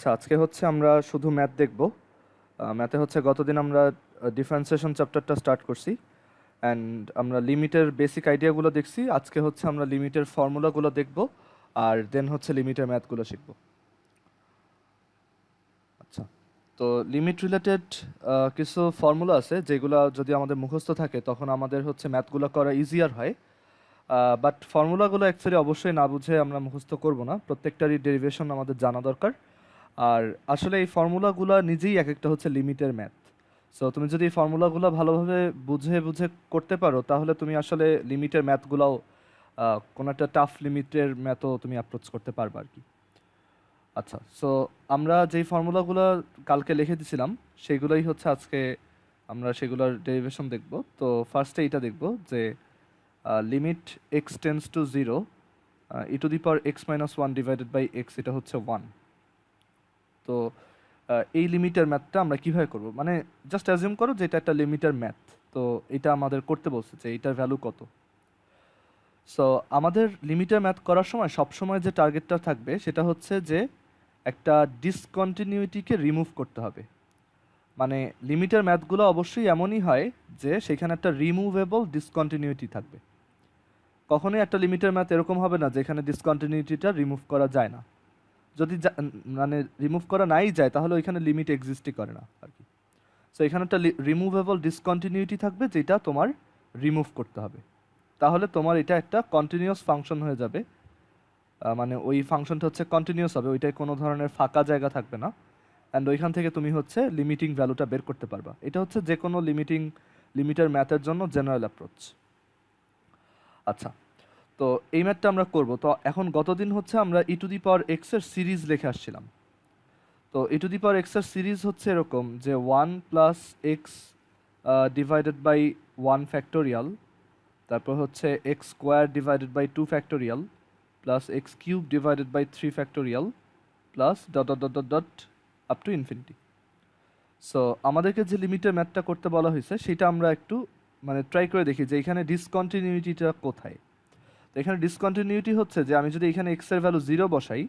আচ্ছা, আজকে হচ্ছে আমরা শুধু ম্যাথ দেখব। ম্যাথে হচ্ছে গতদিন আমরা ডিফারেন্সিয়েশন চ্যাপ্টারটা স্টার্ট করছি অ্যান্ড আমরা লিমিটের বেসিক আইডিয়াগুলো দেখছি। আজকে হচ্ছে আমরা লিমিটের ফর্মুলাগুলো দেখব আর দেন হচ্ছে লিমিটের ম্যাথগুলো শিখব। আচ্ছা, তো লিমিট রিলেটেড কিছু ফর্মুলা আছে যেগুলো যদি আমাদের মুখস্থ থাকে তখন আমাদের হচ্ছে ম্যাথগুলো করা ইজিয়ার হয়। বাট ফর্মুলাগুলো অ্যাকচুয়ালি অবশ্যই না বুঝে আমরা মুখস্থ করব না, প্রত্যেকটারই ডেরিভেশন আমাদের জানা দরকার। আর আসলে এই ফর্মুলাগুলো নিজেই এক একটা হচ্ছে লিমিটের ম্যাথ। সো তুমি যদি এই ফর্মুলাগুলো ভালোভাবে বুঝে বুঝে করতে পারো তাহলে তুমি আসলে লিমিটের ম্যাথগুলোও কোনো একটা টাফ লিমিটের ম্যাথও তুমি অ্যাপ্রোচ করতে পারবে আর কি। আচ্ছা, সো আমরা যেই ফর্মুলাগুলো কালকে লিখে দিয়েছিলাম সেগুলোই হচ্ছে আজকে আমরা সেগুলোর ডেরিভেশন দেখব। তো ফার্স্টে এটা দেখব যে limit x tends to zero e to the power x minus one divided by x, এটা হচ্ছে ওয়ান। তো এই লিমিটের ম্যাথটা আমরা কিভাবে করব, মানে জাস্ট অ্যাজিউম করো যে এটা একটা লিমিটের ম্যাথ। তো এটা আমাদের করতে বলছে যে এটার ভ্যালু কত। সো আমাদের লিমিটের ম্যাথ করার সময় সবসময় যে টার্গেটটা থাকবে সেটা হচ্ছে যে একটা ডিসকন্টিনিউটিকে রিমুভ করতে হবে। মানে লিমিটের ম্যাথগুলো অবশ্যই এমনই হয় যে সেখানে একটা রিমুভেবল ডিসকন্টিনিউটি থাকবে। কখনোই একটা লিমিটের ম্যাথ এরকম হবে না যেখানে ডিসকন্টিনিউটিটা রিমুভ করা যায় না। যদি মানে রিমুভ করা নাই যায় তাহলে ওইখানে লিমিট এক্সিস্টই করে না আর কি। সো এখানে একটা রিমুভেবল ডিসকন্টিনিউটি থাকবে যেটা তোমার রিমুভ করতে হবে, তাহলে তোমার এটা একটা কন্টিনিউয়াস ফাংশন হয়ে যাবে। মানে ওই ফাংশনটা হচ্ছে কন্টিনিউয়াস হবে, ওইটায় কোনো ধরনের ফাঁকা জায়গা থাকবে না, অ্যান্ড ওইখান থেকে তুমি হচ্ছে লিমিটিং ভ্যালুটা বের করতে পারবা। এটা হচ্ছে যে কোনো লিমিটের ম্যাথের জন্য জেনারেল অ্যাপ্রোচ। আচ্ছা, তো এই ম্যাথটা আমরা করব। তো এখন গতদিন হচ্ছে আমরা e to the power x এর সিরিজ লিখে আসছিলাম। তো e to the power x এর সিরিজ হচ্ছে এরকম যে one plus x divided by one factorial, তারপর হচ্ছে x square divided by two factorial plus x cube divided by three factorial plus dot dot dot dot dot up to infinity. So আমাদেরকে যে লিমিটের ম্যাথটা করতে বলা হয়েছে সেটা আমরা একটু মানে ট্রাই করে দেখি যে এখানে ডিসকন্টিনিউটিটা কোথায়। তো এখানে ডিসকন্টিনিউটি হচ্ছে যে আমি যদি এখানে এক্স এর ভ্যালু জিরো বসাই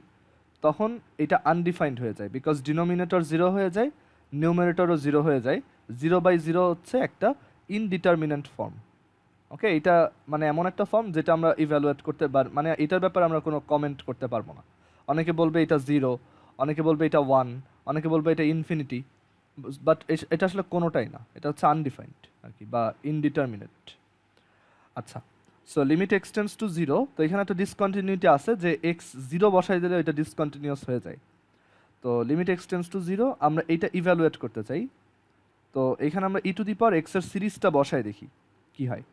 তখন এটা আনডিফাইন্ড হয়ে যায়, বিকজ ডিনোমিনেটর জিরো হয়ে যায়, নিউমিনেটরও জিরো হয়ে যায়। জিরো বাই জিরো হচ্ছে একটা ইনডিটারমিনেন্ট ফর্ম। ওকে, এটা মানে এমন একটা ফর্ম যেটা আমরা ইভ্যালুয়েট করতে মানে এটার ব্যাপারে আমরা কোনো কমেন্ট করতে পারবো না। অনেকে বলবে এটা জিরো, অনেকে বলবে এটা ওয়ান, অনেকে বলবে এটা ইনফিনিটি, বাট এটা আসলে কোনোটাই না, এটা হচ্ছে আনডিফাইন্ড আর কি, বা ইনডিটারমিনেট। আচ্ছা, so limit x tends to zero, তো এখানে একটা ডিসকন্টিনিউটি আছে যে এক্স জিরো বসাই দিলে এটা ডিসকন্টিনিউয়াস হয়ে যায়। তো লিমিট এক্সটেন্স টু জিরো আমরা এইটা ইভ্যালুয়েট করতে চাই। তো এখানে আমরা e to the power x এর সিরিজটা বসাই দেখি কি হয়।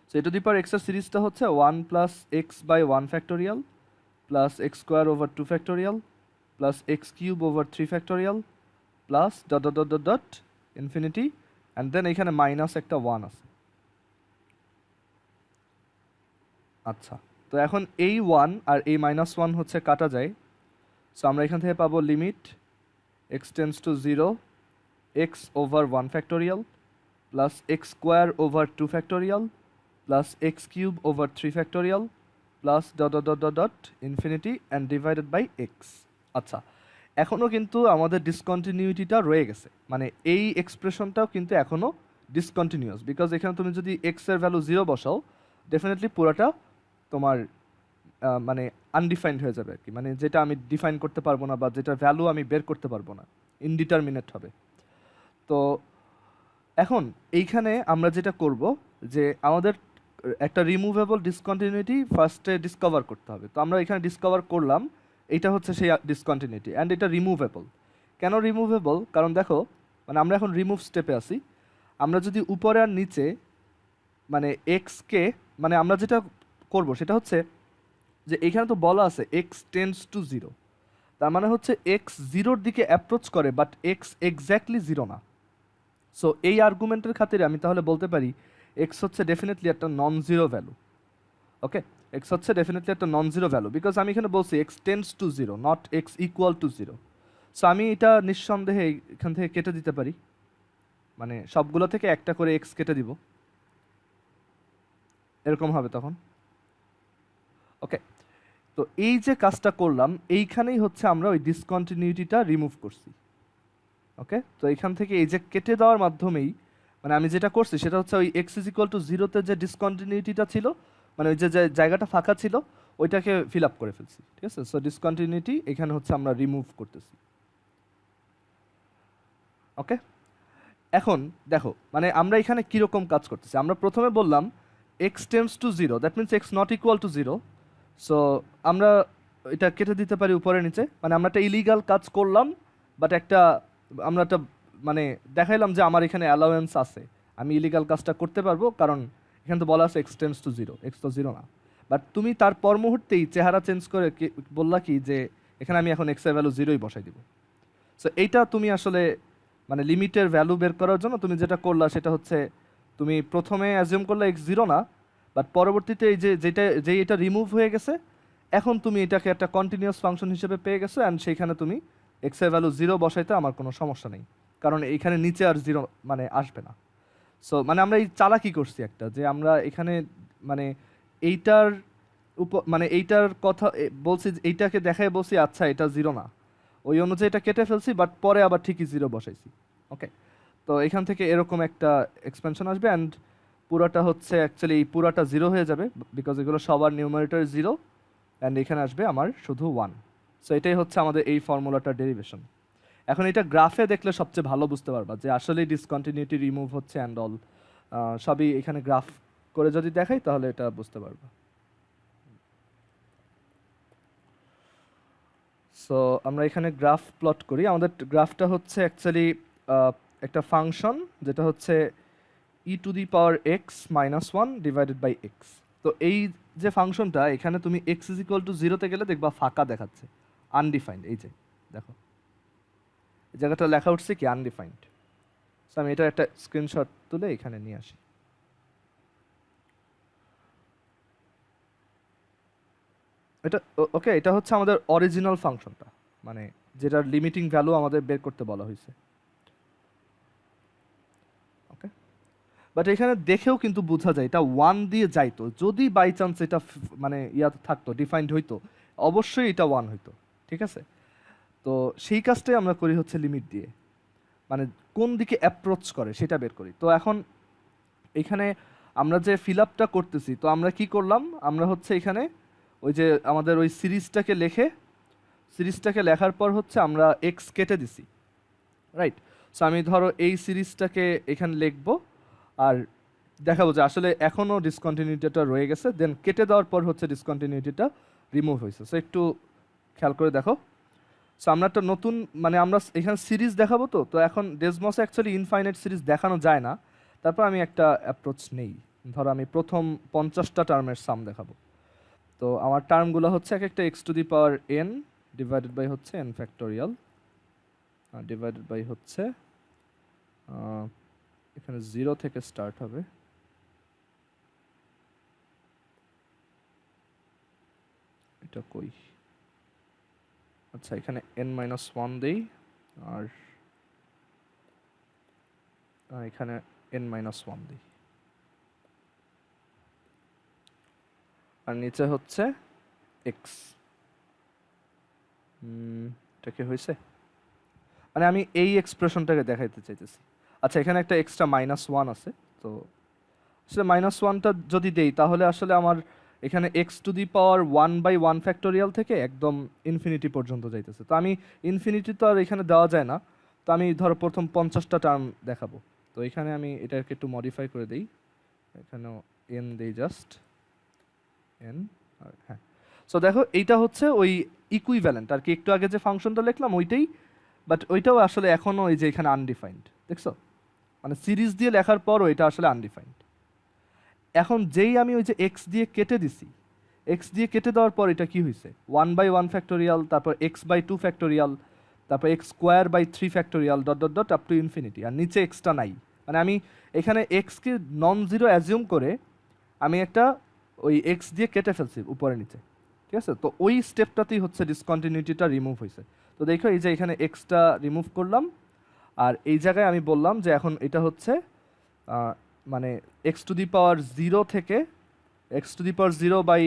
So e to the power x এর সিরিজটা হচ্ছে one plus x by one factorial plus x square over two factorial plus x cube over three factorial plus dot dot dot dot dot infinity, and then এখানে minus একটা one আছে। আচ্ছা, তো এখন এই ওয়ান আর এই মাইনাস ওয়ান হচ্ছে কাটা যায়। সো আমরা এখান থেকে পাবো limit x tends to zero x over one factorial plus x square over two factorial plus x cube over three factorial plus dot dot dot dot dot infinity and divided by x. আচ্ছা, এখনও কিন্তু আমাদের ডিসকন্টিনিউটিটা রয়ে গেছে, মানে এই এক্সপ্রেশনটাও কিন্তু এখনও ডিসকন্টিনিউয়াস, বিকজ এখানে তুমি যদি এক্স এর ভ্যালু জিরো বসাও ডেফিনেটলি পুরোটা তোমার মানে আনডিফাইন্ড হয়ে যাবে আর কি, মানে যেটা আমি ডিফাইন করতে পারবো না বা যেটার ভ্যালু আমি বের করতে পারবো না, ইনডিটারমিনেট হবে। তো এখন এইখানে আমরা যেটা করব যে আমাদের একটা রিমুভেবল ডিসকন্টিনিউটি ফার্স্টে ডিসকভার করতে হবে। তো আমরা এখানে ডিসকভার করলাম এইটা হচ্ছে সেই ডিসকন্টিনিউটি, অ্যান্ড এটা রিমুভেবল। কেন রিমুভেবল? কারণ দেখো, মানে আমরা এখন রিমুভ স্টেপে আছি। আমরা যদি উপরে আর নিচে মানে এক্সকে, মানে আমরা যেটা করব সেটা হচ্ছে যে এখানে তো বলা আছে এক্স টেন্স টু জিরো, তার মানে হচ্ছে এক্স জিরোর দিকে অ্যাপ্রোচ করে বাট এক্স এক্স্যাক্টলি জিরো না। সো এই আর্গুমেন্টের খাতিরে আমি তাহলে বলতে পারি এক্স হচ্ছে ডেফিনেটলি একটা নন জিরো ভ্যালু। ওকে, এক্স হচ্ছে ডেফিনেটলি একটা নন জিরো ভ্যালু, বিকজ আমি এখানে বলছি x tends to zero, not x equal to zero. So আমি এটা নিঃসন্দেহে এখান থেকে কেটে দিতে পারি, মানে সবগুলো থেকে একটা করে এক্স কেটে দিব, এরকম হবে তখন। ওকে, তো এই যে কাজটা করলাম এইখানেই হচ্ছে আমরা ওই ডিসকন্টিনিউটিটা রিমুভ করছি। ওকে, তো এখান থেকে এই যে কেটে দেওয়ার মাধ্যমেই মানে আমি যেটা করছি সেটা হচ্ছে ওই এক্স ইজ ইকুয়াল টু জিরোতে যে ডিসকন্টিনিউটিটা ছিল, মানে ওই যে জায়গাটা ফাঁকা ছিল ওইটাকে ফিল আপ করে ফেলছি। ঠিক আছে, সো ডিসকন্টিনিউটি এখানে হচ্ছে আমরা রিমুভ করতেছি। ওকে, এখন দেখো মানে আমরা এখানে কীরকম কাজ করতেছি। আমরা প্রথমে বললাম x tends to zero, that means x not equal two zero. So আমরা এটা কেটে দিতে পারি উপরে নিচে, মানে আমরা একটা ইলিগাল কাজ করলাম বাট আমরা একটা মানে দেখাইলাম যে আমার এখানে অ্যালাউয়েন্স আছে, আমি ইলিগাল কাজটা করতে পারবো, কারণ এখানে তো বলা আছে x tends to zero, x তো জিরো না। বাট তুমি তার পর মুহূর্তেই চেহারা চেঞ্জ করে বললা কি যে এখানে আমি এখন এক্সের ভ্যালু জিরোই বসাই দিব। সো এইটা তুমি আসলে মানে লিমিটের ভ্যালু বের করার জন্য তুমি যেটা করলা সেটা হচ্ছে তুমি প্রথমে অ্যাজিউম করলে এক্স জিরো না, বাট পরবর্তীতে এই যে এটা রিমুভ হয়ে গেছে এখন তুমি এটাকে একটা কন্টিনিউয়াস ফাংশন হিসেবে পেয়ে গেছো, অ্যান্ড সেইখানে তুমি এক্সের ভ্যালু জিরো বসাইতে আমার কোনো সমস্যা নেই, কারণ এইখানে নিচে আর জিরো মানে আসবে না। সো মানে আমরা এই চালাকি করছি একটা, যে আমরা এখানে মানে এইটার মানে এইটার কথা বলছি, এইটাকে দেখায় বলছি আচ্ছা এটা জিরো না, ওই অনুযায়ী এটা কেটে ফেলছি, বাট পরে আবার ঠিকই জিরো বসাইছি। ওকে, তো এখান থেকে এরকম একটা এক্সপেনশন আসবে, অ্যান্ড পুরাটা হচ্ছে অ্যাকচুয়ালি এই পুরাটা জিরো হয়ে যাবে বিকজ এগুলো সবার নিউমারেটর জিরো, অ্যান্ড এখানে আসবে আমার শুধু ওয়ান। সো এটাই হচ্ছে আমাদের এই ফর্মুলাটার ডেরিভেশন। এখন এটা গ্রাফে দেখলে সবচেয়ে ভালো বুঝতে পারবা যে আসলে ডিসকন্টিনিউটি রিমুভ হচ্ছে অ্যান্ড অল সবই এখানে গ্রাফ করে যদি দেখাই তাহলে এটা বুঝতে পারবা। সো আমরা এখানে গ্রাফ প্লট করি। আমাদের গ্রাফটা হচ্ছে অ্যাকচুয়ালি একটা ফাংশন যেটা হচ্ছে e to the power x minus one divided by x. তো এই যে ফাংশনটা এখানে তুমি এক্স ইজ ইকুয়াল টু জিরোতে গেলে দেখবা ফাঁকা দেখাচ্ছে, আনডিফাইন্ড। এই যে দেখো এই জায়গাটা লেখা উঠছে কি আনডিফাইন্ড। সো আমি এটা একটা স্ক্রিনশট তুলে এখানে নিয়ে আসি। এটা ওকে, এটা হচ্ছে আমাদের অরিজিনাল ফাংশনটা, মানে যেটার লিমিটিং ভ্যালু আমাদের বের করতে বলা হয়েছে। ওকে, বাট এখানে দেখেও কিন্তু বোঝা যায় এটা ওয়ান দিয়ে যাইতো, যদি বাই চান্স এটা মানে থাকতো ডিফাইন্ড হইতো অবশ্যই এটা ওয়ান হইতো। ঠিক আছে, তো সেই কাজটাই আমরা করি হচ্ছে লিমিট দিয়ে, মানে কোন দিকে অ্যাপ্রোচ করে সেটা বের করি। তো এখন এখানে আমরা যে ফিল আপটা করতেছি, তো আমরা কি করলাম, আমরা হচ্ছে এখানে ওই যে আমাদের ওই সিরিজটাকে লেখার পর হচ্ছে আমরা এক্স কেটে দিছি, রাইট। সো আমি ধরো এই সিরিজটাকে এখানে লিখবো আর দেখাবো যে আসলে এখনও ডিসকন্টিনিউটিটা রয়ে গেছে, দেন কেটে দেওয়ার পর হচ্ছে ডিসকন্টিনিউটিটা রিমুভ হয়েছে। সো একটু খেয়াল করে দেখো। সো আমরা একটা নতুন মানে আমরা এখানে সিরিজ দেখাবো, তো এখন ডেসমসে অ্যাকচুয়ালি ইনফাইনাইট সিরিজ দেখানো যায় না, তারপর আমি একটা অ্যাপ্রোচ নেই। ধরো আমি প্রথম 50টা টার্মের সাম দেখাবো। তো আমার টার্মগুলো হচ্ছে এক একটা x to the power n divided by হচ্ছে এন ফ্যাক্টোরিয়াল ডিভাইডেড বাই হচ্ছে এখানে জিরো থেকে স্টার্ট হবে, এটা কই, আচ্ছা এখানে এন মাইনাস ওয়ান দেই আর এখানে এন মাইনাস ওয়ান দিই, আর নিচে হচ্ছে এক্স। এটা কি হয়েছে, মানে আমি এই এক্সপ্রেশনটাকে দেখাইতে চাইতেছি। আচ্ছা এখানে একটা এক্সট্রা মাইনাস ওয়ান আছে, তো আসলে মাইনাস ওয়ানটা যদি দেই তাহলে আসলে আমার এখানে x to the power one by one factorial থেকে একদম ইনফিনিটি পর্যন্ত যাইতেছে। তো আমি ইনফিনিটি তো আর এখানে দেওয়া যায় না, তো আমি ধরো প্রথম 50টা টার্ম দেখাবো। তো এখানে আমি এটাকে একটু মডিফাই করে দিই, এখানেও এন দেই জাস্ট এন, আর হ্যাঁ। সো দেখো এইটা হচ্ছে ওই ইকুইভ্যালেন্ট আর কি, একটু আগে যে ফাংশনটা লিখলাম ওইটাই, বাট ওইটাও আসলে এখনও ওই যে এখানে আনডিফাইন্ড, দেখছো, মানে সিরিজ দিয়ে লেখার পরও এটা আসলে আনডিফাইন্ড। এখন যেই আমি ওই যে এক্স দিয়ে কেটে দিছি, এক্স দিয়ে কেটে দেওয়ার পর এটা কি হয়েছে, ওয়ান বাই ওয়ান ফ্যাক্টোরিয়াল, তারপর এক্স বাই টু ফ্যাক্টোরিয়াল, তারপর x square by three factorial dot dot dot up to infinity, আর নিচে এক্সটা নাই। মানে আমি এখানে এক্সকে নন জিরো অ্যাজিউম করে আমি একটা ওই এক্স দিয়ে কেটে ফেলছি উপরে নিচে। ঠিক আছে, তো ওই স্টেপটাতেই হচ্ছে ডিসকন্টিনিউটিটা রিমুভ হয়েছে। তো দেখো এই যে এখানে এক্সটা রিমুভ করলাম, আর এই জায়গায় আমি বললাম যে এখন এটা হচ্ছে মানে x to the power zero থেকে x to the power zero by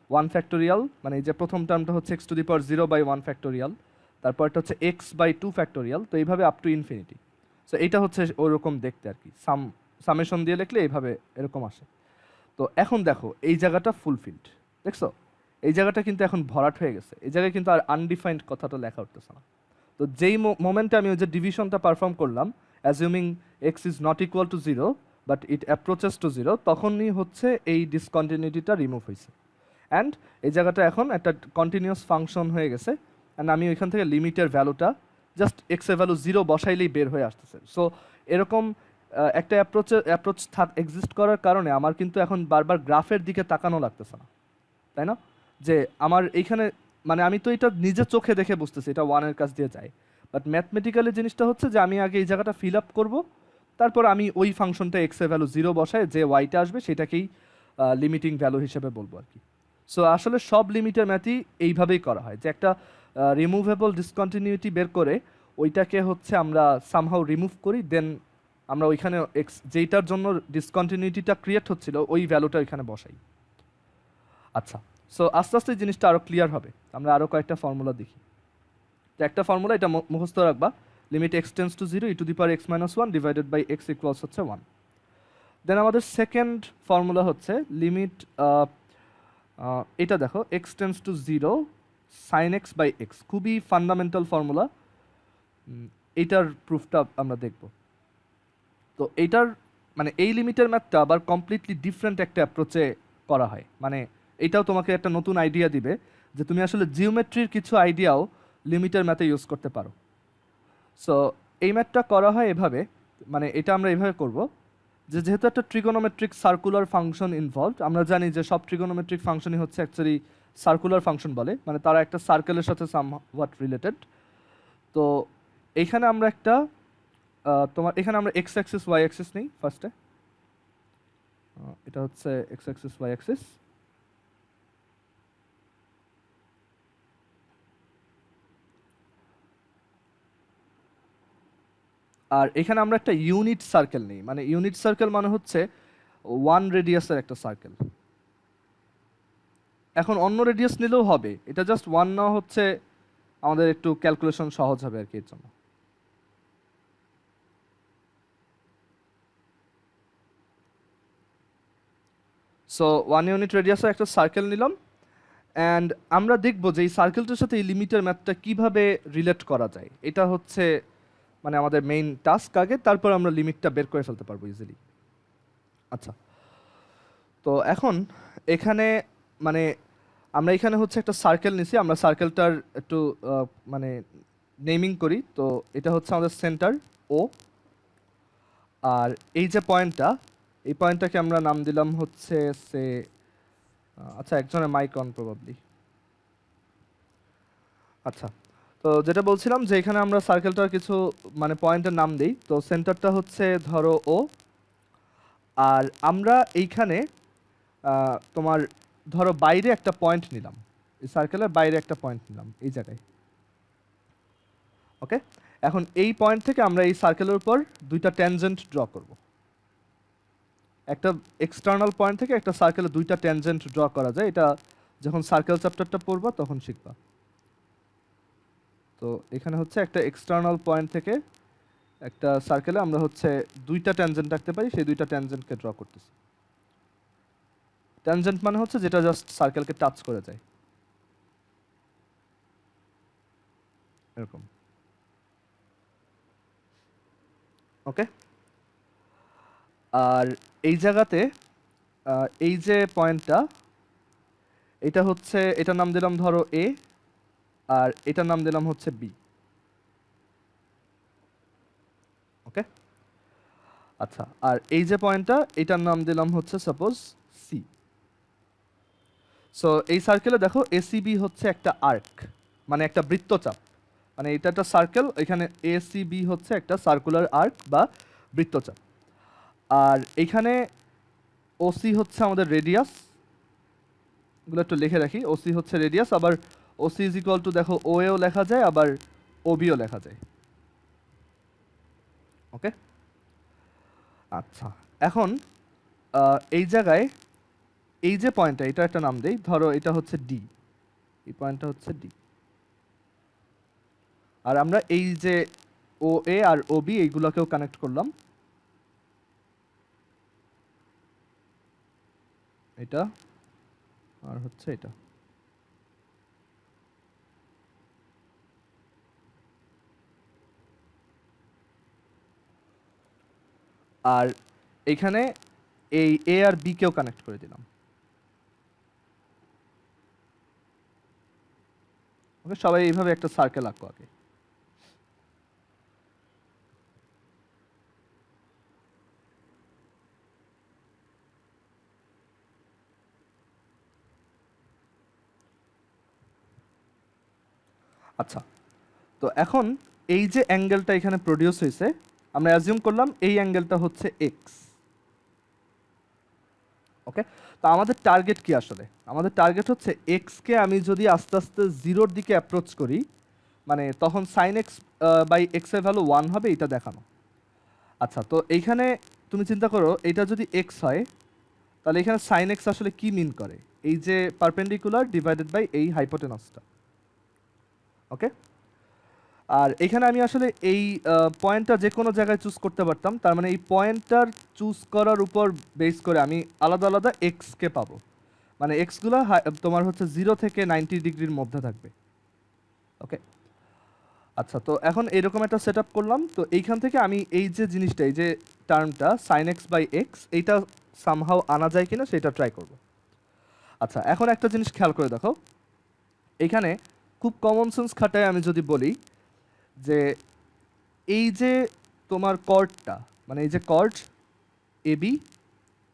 1 factorial, মানে এই যে প্রথম টার্মটা হচ্ছে x to the power 0 by 1 factorial, তারপরটা হচ্ছে x বাই 2 ফ্যাক্টোরিয়াল, তো এইভাবে আপ টু ইনফিনিটি। সো এইটা হচ্ছে ওরকম দেখতে আর কি, সামেশন দিয়ে লিখলে এইভাবে এরকম আসে। তো এখন দেখো এই জায়গাটা ফুলফিলড, দেখছো এই জায়গাটা কিন্তু এখন ভরাট হয়ে গেছে, এই জায়গায় কিন্তু আর আনডিফাইন্ড কথাটা লেখা উঠতেছে না। তো যেই মোমেন্টে আমি ওই যে ডিভিশনটা পারফর্ম করলাম, assuming x is not equal to 0 but it approaches to 0, তখনই হচ্ছে এই ডিসকন্টিনিউটিটা রিমুভ হয়েছে। অ্যান্ড এই জায়গাটা এখন একটা কন্টিনিউয়াস ফাংশন হয়ে গেছে, অ্যান্ড আমি ওইখান থেকে লিমিটের ভ্যালুটা জাস্ট এক্স এর ভ্যালু 0 বসাইলেই বের হয়ে আসতেছে। সো এরকম একটা অ্যাপ্রোচ এক্সিস্ট করার কারণে আমার কিন্তু এখন বারবার গ্রাফের দিকে তাকানো লাগতেছে না, তাই না? যে আমার এইখানে মানে আমি তো এটা নিজে চোখে দেখে বুঝতেছি এটা 1-এর কাছ দিয়ে যায়, বাট ম্যাথমেটিক্যালি জিনিসটা হচ্ছে যে আমি আগে এই জায়গাটা ফিল আপ করবো, তারপর আমি ওই ফাংশনটা এক্স এর ভ্যালু 0 বসায় যে ওয়াইটা আসবে সেটাকেই লিমিটিং ভ্যালু হিসেবে বলবো আর কি। সো আসলে সব লিমিটের ম্যাথই এইভাবেই করা হয়, যে একটা রিমুভেবল ডিসকন্টিনিউটি বের করে ওইটাকে হচ্ছে আমরা সামহাউ রিমুভ করি, দেন আমরা ওইখানে এক্স যেইটার জন্য ডিসকন্টিনিউটিটা ক্রিয়েট হচ্ছিল ওই ভ্যালুটা ওইখানে বসাই। আচ্ছা, সো আস্তে আস্তে এই জিনিসটা আরও ক্লিয়ার হবে, আমরা আরও কয়েকটা ফর্মুলা দেখি। তো একটা ফর্মুলা এটা মুখস্থ রাখবা, limit x tends to 0 e to the power x minus 1 divided by x equals হচ্ছে 1। দেন আমাদের সেকেন্ড ফর্মুলা হচ্ছে লিমিট এটা দেখো x tends to 0 sine x by x, খুবই ফান্ডামেন্টাল ফর্মুলা, এইটার প্রুফটা আমরা দেখব। তো এইটার মানে এই লিমিটের ম্যাথটা আবার কমপ্লিটলি ডিফারেন্ট একটা অ্যাপ্রোচে করা হয়, মানে এটাও তোমাকে একটা নতুন আইডিয়া দিবে যে তুমি আসলে জিওমেট্রির কিছু আইডিয়াও লিমিটের ম্যাথে ইউজ করতে পারো। সো এই ম্যাথটা করা হয় এভাবে, মানে এটা আমরা এভাবে করব যে যেহেতু একটা ট্রিগোনোমেট্রিক সার্কুলার ফাংশন ইনভলভড, আমরা জানি যে সব ট্রিগোনোমেট্রিক ফাংশনই হচ্ছে অ্যাকচুয়ালি সার্কুলার ফাংশন বলে, মানে তারা একটা সার্কেলের সাথে সামহাট রিলেটেড। তো এইখানে আমরা একটা তোমার এখানে আমরা এক্স অ্যাক্সিস ওয়াই অ্যাক্সিস নেই ফার্স্টে, এটা হচ্ছে এক্স অ্যাক্সিস ওয়াই অ্যাক্সিস। আর এখানে আমরা একটা ইউনিট সার্কেল নিই, মানে ইউনিট সার্কেল মানে হচ্ছে 1 রেডিয়াসের একটা সার্কেল। এখন অন্য রেডিয়াস নিলেও হবে, এটা জাস্ট 1 নেওয়া হচ্ছে আমাদের একটু ক্যালকুলেশন সহজ হবে আর কি এর জন্য। সো 1 ইউনিট রেডিয়াসের একটা সার্কেল নিলাম, অ্যান্ড আমরা দেখব যে এই সার্কেলটার সাথে এই লিমিটের ম্যাথটা কিভাবে রিলেট করা যায়, এটা হচ্ছে মানে আমাদের মেইন টাস্ক আগে, তারপর আমরা লিমিটটা বের করে ফেলতে পারবো ইজিলি। আচ্ছা, তো এখন এখানে মানে আমরা এখানে হচ্ছে একটা সার্কেল নিছি, আমরা সার্কেলটার একটু মানে নেমিং করি। তো এটা হচ্ছে আমাদের সেন্টার ও, আর এই যে পয়েন্টটা, এই পয়েন্টটাকে আমরা নাম দিলাম হচ্ছে সে আচ্ছা একজনের মাইক অন প্রবাবলি। আচ্ছা, তো যেটা বলছিলাম যে এখানে আমরা সার্কেলটার কিছু মানে পয়েন্টের নাম দিই। তো সেন্টারটা হচ্ছে ধরো ও, আর আমরা এইখানে তোমার ধরো বাইরে একটা পয়েন্ট নিলাম, এই সার্কেলের বাইরে একটা পয়েন্ট নিলাম এই জায়গায়। ওকে, এখন এই পয়েন্ট থেকে আমরা এই সার্কেলের উপর দুইটা ট্যানজেন্ট ড্র করব। একটা এক্সটার্নাল পয়েন্ট থেকে একটা সার্কেলে দুইটা ট্যানজেন্ট ড্র করা যায়, এটা যখন সার্কেল চ্যাপ্টারটা পড়বা তখন শিখবা। তো এখানে হচ্ছে একটা এক্সটার্নাল পয়েন্ট থেকে একটা সার্কেলে আমরা হচ্ছে দুইটা ট্যানজেন্ট রাখতে পারি, সেই দুইটা ট্যানজেন্টকে ড্র করতেছি। ট্যানজেন্ট মানে হচ্ছে যেটা জাস্ট সার্কেলকে টাচ করে যায়, এরকম। ওকে, আর এই জায়গাতে এই যে পয়েন্টটা, এটা হচ্ছে এটার নাম দিলাম ধরো এ, আর এটার নাম দিলাম হচ্ছে বি। ওকে, আচ্ছা, আর এই যে পয়েন্টটা এটার নাম দিলাম হচ্ছে সাপোজ সি। সো এই সার্কেলে দেখো এসিবি হচ্ছে একটা আর্ক, মানে একটা বৃত্তচাপ, মানে এটা একটা সার্কেল, এখানে এসিবি হচ্ছে একটা সার্কুলার আর্ক বা বৃত্তচাপ। আর এখানে ওসি হচ্ছে আমাদের রেডিয়াস, এগুলো একটু লিখে রাখি। ওসি হচ্ছে রেডিয়াস, আবার ওসি ইজ ইকুয়াল টু দেখো ও এও লেখা যায়, আবার ওবিও লেখা যায়। ওকে, আচ্ছা, এখন এই জায়গায় এই যে পয়েন্টটা, এটা একটা নাম দেই, ধরো এটা হচ্ছে ডি, এই পয়েন্টটা হচ্ছে ডি। আর আমরা এই যে ও এ আর ও বি এইগুলোকেও কানেক্ট করলাম, এটা আর হচ্ছে এটা। আর এইখানে এই এ আর বি কেও কানেক্ট করে দিলাম। ওকে, সবাই এইভাবে একটা সার্কেল আঁকো আগে। আচ্ছা, তো এখন এই যে অ্যাঙ্গেলটা এখানে প্রডিউস হয়েছে, আমরা অ্যাজিউম করলাম এই অ্যাঙ্গেলটা হচ্ছে এক্স। ওকে, তো আমাদের টার্গেট কি আসলে? আমাদের টার্গেট হচ্ছে এক্সকে আমি যদি আস্তে আস্তে জিরোর দিকে অ্যাপ্রোচ করি, মানে তখন সাইন এক্স বাই এক্স এর ভ্যালু 1 হবে, এটা দেখানো। আচ্ছা, তো এইখানে তুমি চিন্তা করো, এটা যদি এক্স হয় তাহলে এখানে সাইন এক্স আসলে কি মিন করে? এই যে পারপেন্ডিকুলার ডিভাইডেড বাই এই হাইপোটেনাসটা। ওকে, আর এখানে আমি আসলে এই পয়েন্টটা যে কোনো জায়গায় চুজ করতে পারতাম, তার মানে এই পয়েন্টটার চুজ করার উপর বেস করে আমি আলাদা আলাদা এক্সকে পাবো, মানে এক্সগুলো তোমার হচ্ছে 0 থেকে 90 ডিগ্রির মধ্যে থাকবে। ওকে, আচ্ছা, তো এখন এরকম একটা সেট আপ করলাম। তো এইখান থেকে আমি এই যে জিনিসটা, এই যে টার্মটা সাইন এক্স বাই এক্স, এইটা সামহাও আনা যায় কিনা সেটা ট্রাই করব। আচ্ছা, এখন একটা জিনিস খেয়াল করে দেখো, এইখানে খুব কমন সেন্স খাটায় আমি যদি বলি যে এই যে তোমার কর্ডটা, মানে এই যে কর্ড এবি,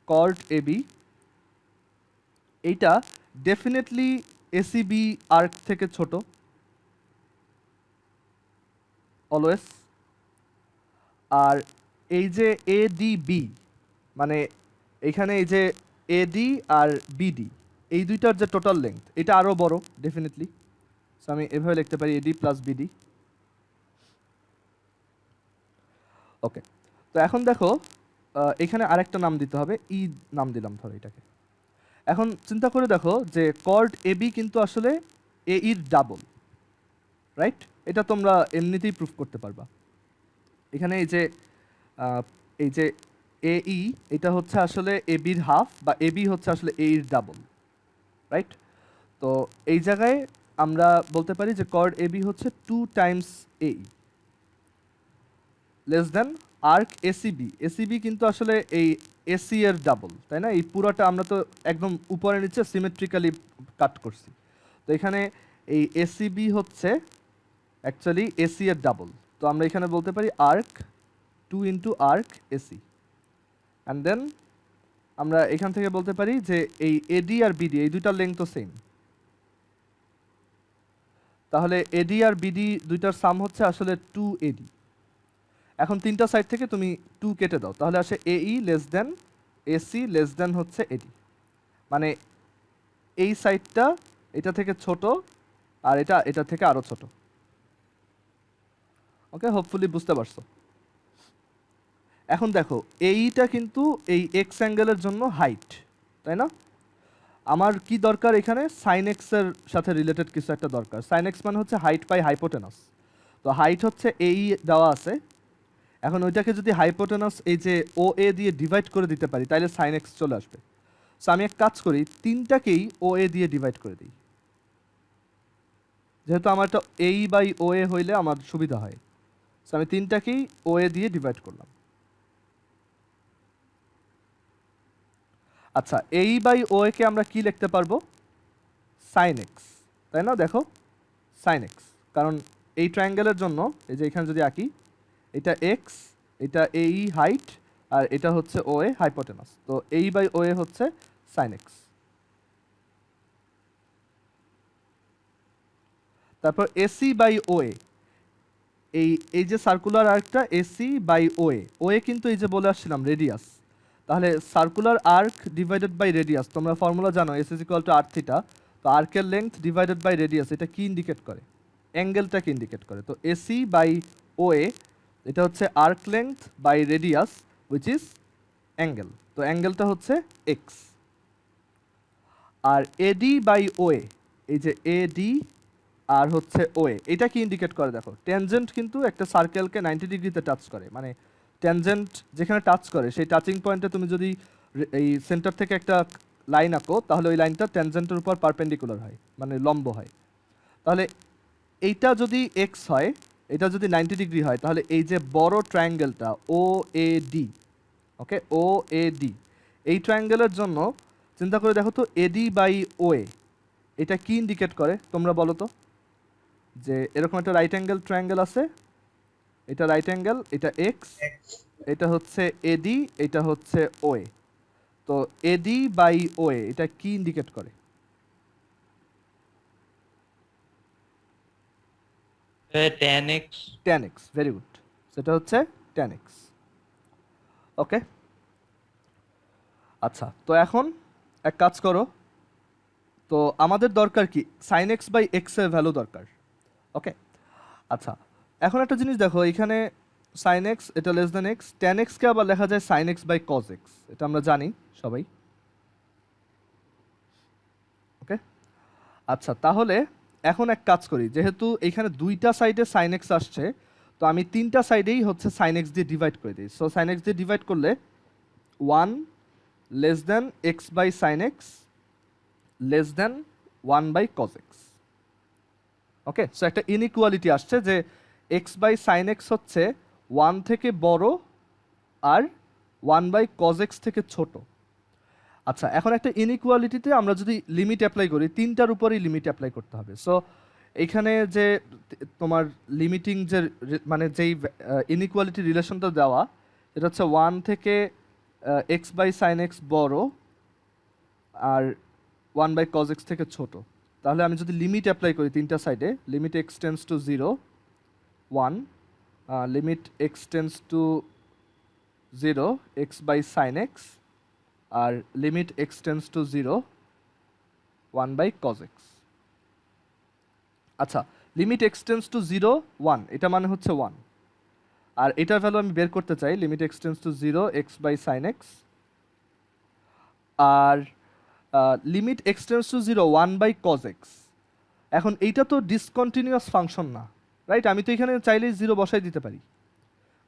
কর্ড এবি, এইটা ডেফিনেটলি এসিবি আর্ক থেকে ছোট অলওয়েজ। আর এই যে এডিবি, মানে এখানে এই যে এডি আর বিডি, এই দুইটার যে টোটাল লেন্থ, এটা আরও বড় ডেফিনেটলি। সো আমি এভাবে লিখতে পারি এডি প্লাস বিডি। ওকে, তো এখন দেখো এখানে আরেকটা নাম দিতে হবে, ই নাম দিলাম ধরো এটাকে। এখন চিন্তা করে দেখো যে কর্ড এবি কিন্তু আসলে এ ইর ডাবল, রাইট? এটা তোমরা এমনিতেই প্রুফ করতে পারবা। এখানে এই যে এ ই, এটা হচ্ছে আসলে এ বির হাফ, বা এ বি হচ্ছে আসলে এ ইর ডাবল, রাইট? তো এই জায়গায় আমরা বলতে পারি যে কর্ড এ বি হচ্ছে 2 times A E less than arc ACB. ACB কিন্তু আসলে এই এসি এর ডাবল, তাই না? এই পুরোটা আমরা তো একদম উপরে নিচে সিমেট্রিক্যালি কাট করছি। তো এখানে এই এসিবি হচ্ছে অ্যাকচুয়ালি এসি এর ডাবল। তো আমরা এখানে বলতে পারি arc 2 into arc AC, and then আমরা এখান থেকে বলতে পারি যে এই এডি আর বিডি এই দুইটার লেন্থ তো সেম, তাহলে এডি আর বিডি দুইটার সাম হচ্ছে আসলে 2 এডি। এখন তিনটা সাইড থেকে তুমি 2 কেটে দাও, তাহলে আসে এই less than AC less than হচ্ছে এডি, মানে এই সাইডটা এটা থেকে ছোট আর এটা থেকে আরো ছোট। ওকে, হোপফুলি বুঝতে পারছো। এখন দেখো এইটা কিন্তু এই এক্স অ্যাঙ্গেলের জন্য হাইট, তাই না? আমার কি দরকার এখানে? সাইন এক্স এর সাথে রিলেটেড কিছু একটা দরকার। সাইন এক্স মানে হচ্ছে হাইট বাই হাইপোটেনাস। তো হাইট হচ্ছে এই দেওয়া আছে, এখন ওইটাকে যদি হাইপোটেনাস এই যে ও এ দিয়ে ডিভাইড করে দিতে পারি তাহলে সাইন এক্স চলে আসবে। সো আমি এক কাজ করি, তিনটাকেই ও এ দিয়ে ডিভাইড করে দিই, যেহেতু আমার একটা এই বাই ও এ হইলে আমার সুবিধা হয়। সো আমি তিনটাকেই ও এ দিয়ে ডিভাইড করলাম। আচ্ছা, এই বাই ও এ কে আমরা কি লিখতে পারবো? সাইন এক্স, তাই না? দেখো সাইন এক্স, কারণ এই ট্রায়াঙ্গেলের জন্য এই যে এখানে যদি আঁকি, এটা এক্স, এটা এই হাইট, আর এটা হচ্ছে ও এ হাইপোটেনাস, তো এই বাই ও এ হচ্ছে সাইন এক্স। তারপর এসি বাই ও এ, এই এই যে সার্কুলার আর্কটা এসি বাই ও এ কিন্তু এই যে বলে আসছিলাম রেডিয়াস, তাহলে circular arc divided by radius, তোমরা ফর্মুলা জানো S is equal to R theta. তো আর্কের লেন্থ ডিভাইডেড বাই রেডিয়াস, এটা কি ইন্ডিকেট করে? অ্যাঙ্গেলটাকে ইন্ডিকেট করে। তো এসি বাই ও এ, এটা হচ্ছে arc length by radius which is angle. তো অ্যাঙ্গেলটা হচ্ছে এক্স। আর এডি বাই ওএ, এই যে এডি আর হচ্ছে ওএ, এটা কি ইন্ডিকেট করে দেখো, ট্যানজেন্ট কিন্তু একটা সার্কেলকে 90 ডিগ্রিতে টাচ করে, মানে ট্যানজেন্ট যেখানে টাচ করে সেই টাচিং পয়েন্টে তুমি যদি এই সেন্টার থেকে একটা লাইন আঁকো তাহলে ওই লাইনটা ট্যানজেন্টের উপর পারপেন্ডিকুলার হয়, মানে লম্ব হয়। তাহলে এইটা যদি এক্স হয়, এটা যদি 90 ডিগ্রি হয়, তাহলে এই যে বড় ট্রায়াঙ্গেলটা ও A D, okay, O A D, এই ট্রায়াঙ্গেলের জন্য চিন্তা করে দেখো তো এডি বাই ওএ এটা কি ইন্ডিকেট করে তোমরা বলো তো। যে এরকম একটা রাইট অ্যাঙ্গেল ট্রায়াঙ্গেল আছে, এটা রাইট অ্যাঙ্গেল, এটা এক্স, এটা হচ্ছে এডি, এটা হচ্ছে ওএ। তো এডি বাই ওএ এটা কি ইন্ডিকেট করে? tan x। tan x, very good, সেটা হচ্ছে tan x। ওকে, আচ্ছা, তো এখন এক কাজ করো, তো আমাদের দরকার কি sin x বাই x এর ভ্যালু দরকার। ওকে, আচ্ছা, এখন একটা জিনিস দেখো, এখানে sin x এটা less than x, tan x কে আবার লেখা যায় sin x by cos x, এটা আমরা জানি সবাই। ওকে, আচ্ছা, তাহলে এখন এক কাজ করি, যেহেতু এইখানে দুইটা সাইডে sin x আসছে, তো আমি তিনটা সাইডেই হচ্ছে sin x দিয়ে ডিভাইড করে দিই। সো sin x দিয়ে ডিভাইড করলে 1 less than x by sin x less than 1 by cos x। Okay, so একটা ইনইকুয়ালিটি আসছে যে x বাই sin x হচ্ছে 1 থেকে বড় আর 1 বাই cos x থেকে ছোট। আচ্ছা, এখন একটা ইনইকুয়ালিটিতে আমরা যদি লিমিট অ্যাপ্লাই করি, তিনটার উপরেই লিমিট অ্যাপ্লাই করতে হবে। সো এইখানে যে তোমার লিমিটিং যে মানে যেই ইনইকুয়ালিটি রিলেশনটা দেওয়া, এটা হচ্ছে 1 থেকে এক্স বাই সাইন এক্স বড় আর 1 বাই কজ এক্স থেকে ছোট। তাহলে আমি যদি লিমিট অ্যাপ্লাই করি তিনটা সাইডে, limit x tends to 0 1, limit x tends to 0 x by sine x, আর limit x tends to 0 1 by cos x. আচ্ছা, লিমিট এক্স টেন্স টু 0 1 এটা মানে হচ্ছে 1, আর এটার ভ্যালু আমি বের করতে চাই limit x tends to 0 x by sine x, আর limit x tends to 0 1 by cos x. এখন এইটা তো ডিসকন্টিনিউয়াস ফাংশন না, রাইট? আমি তো এখানে চাইলেই 0 বসাই দিতে পারি।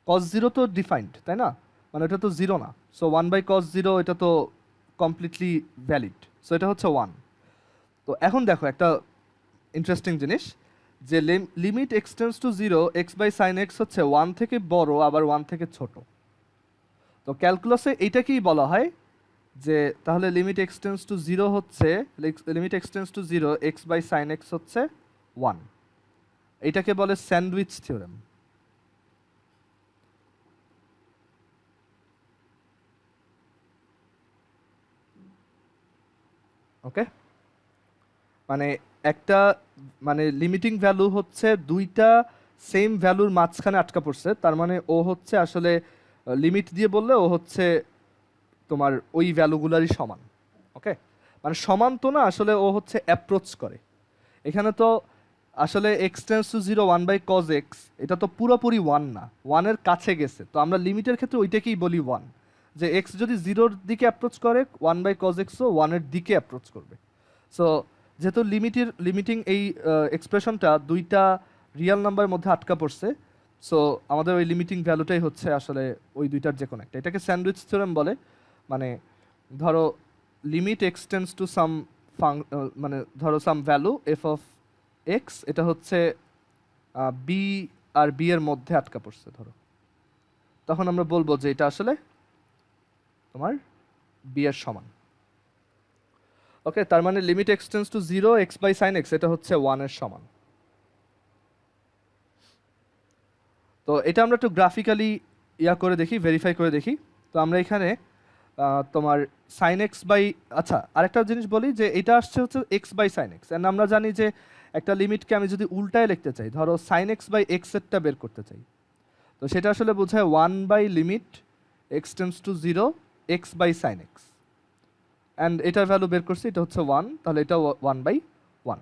কজ 0 তো ডিফাইন্ড, তাই না? মানে এটা তো 0 না। সো 1 বাই কজ 0 এটা তো কমপ্লিটলি ভ্যালিড, সো এটা হচ্ছে 1। তো এখন দেখো একটা ইন্টারেস্টিং জিনিস, যে limit x tends to 0 x by sine x হচ্ছে 1 থেকে বড় আবার 1 থেকে ছোট। তো ক্যালকুলাসে এইটাকেই বলা হয় যে তাহলে লিমিট এক্স টেন্স টু 0 হচ্ছে, limit x tends to 0 x by sine x হচ্ছে 1। এটাকে বলে স্যান্ডউইচ থিওরেম। ওকে, মানে একটা মানে লিমিটিং ভ্যালু হচ্ছে দুইটা সেম ভ্যালুর মাঝখানে আটকা পড়ছে, তার মানে ও হচ্ছে আসলে লিমিট দিয়ে বললে ও হচ্ছে তোমার ওই ভ্যালুগুলারই সমান। ওকে, মানে সমান তো না, আসলে ও হচ্ছে অ্যাপ্রোচ করে। এখানে তো আসলে x tends to 0 1 by cos x, এটা তো পুরোপুরি 1 না, 1-এর কাছে গেছে। তো আমরা লিমিটের ক্ষেত্রে ওইটাকেই বলি 1, যে এক্স যদি 0-র দিকে অ্যাপ্রোচ করে 1 বাই কজ এক্সও 1-এর দিকে অ্যাপ্রোচ করবে। সো যেহেতু লিমিটিং এই এক্সপ্রেশনটা দুইটা রিয়েল নাম্বারের মধ্যে আটকা পড়ছে, সো আমাদের ওই লিমিটিং ভ্যালুটাই হচ্ছে আসলে ওই দুইটার যে কোনো একটা। এটাকে স্যান্ডউইচ থিওরেম বলে। মানে ধরো লিমিট এক্সটেন্স টু সাম মানে ধরো সাম ভ্যালু এফ অফ এক্স, এটা হচ্ছে বি আর বি এর মধ্যে আটকা পড়ছে ধরো, তখন আমরা বলবো যে এটা আসলে তোমার বি এর সমান। ওকে, তার মানে limit x tends to 0 x by sine x এটা হচ্ছে 1 এর সমান। তো এটা আমরা একটু গ্রাফিক্যালি ইয়া করে দেখি, ভেরিফাই করে দেখি। তো আমরা এখানে তোমার সাইন এক্স বাই, আচ্ছা আরেকটা জিনিস বলি যে এটা আসছে হচ্ছে x by sine x, and আমরা জানি যে একটা লিমিটকে আমি যদি উল্টায় লিখতে চাই, ধরো সাইন এক্স বাই এক্স এরটা বের করতে চাই, তো সেটা আসলে বোঝায় 1 by limit x tends to 0 x by sine x, and এটার ভ্যালু বের করছি, এটা হচ্ছে 1, তাহলে এটা 1 বাই 1।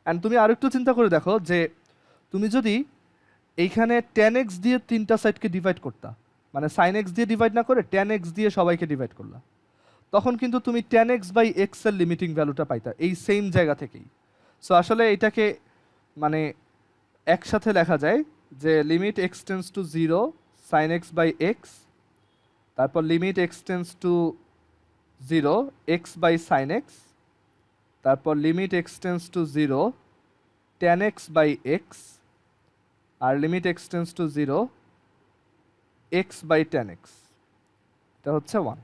অ্যান্ড তুমি আরেকটু চিন্তা করে দেখো যে তুমি যদি এইখানে tan x দিয়ে তিনটা সাইডকে ডিভাইড করতা, মানে sin x দিয়ে ডিভাইড না করে tan x দিয়ে সবাইকে ডিভাইড করলা, তখন কিন্তু তুমি 10x/x এর লিমিটিং ভ্যালুটা পাইতা এই সেম জায়গা থেকেই। সো আসলে এটাকে মানে একসাথে লেখা যায় যে limit x tends to 0 sin x/x, তারপর limit x tends to 0 x/sin x, তারপর limit x tends to 0 tan x/x, আর limit x tends to 0 x/tan x। এটা হচ্ছে 1।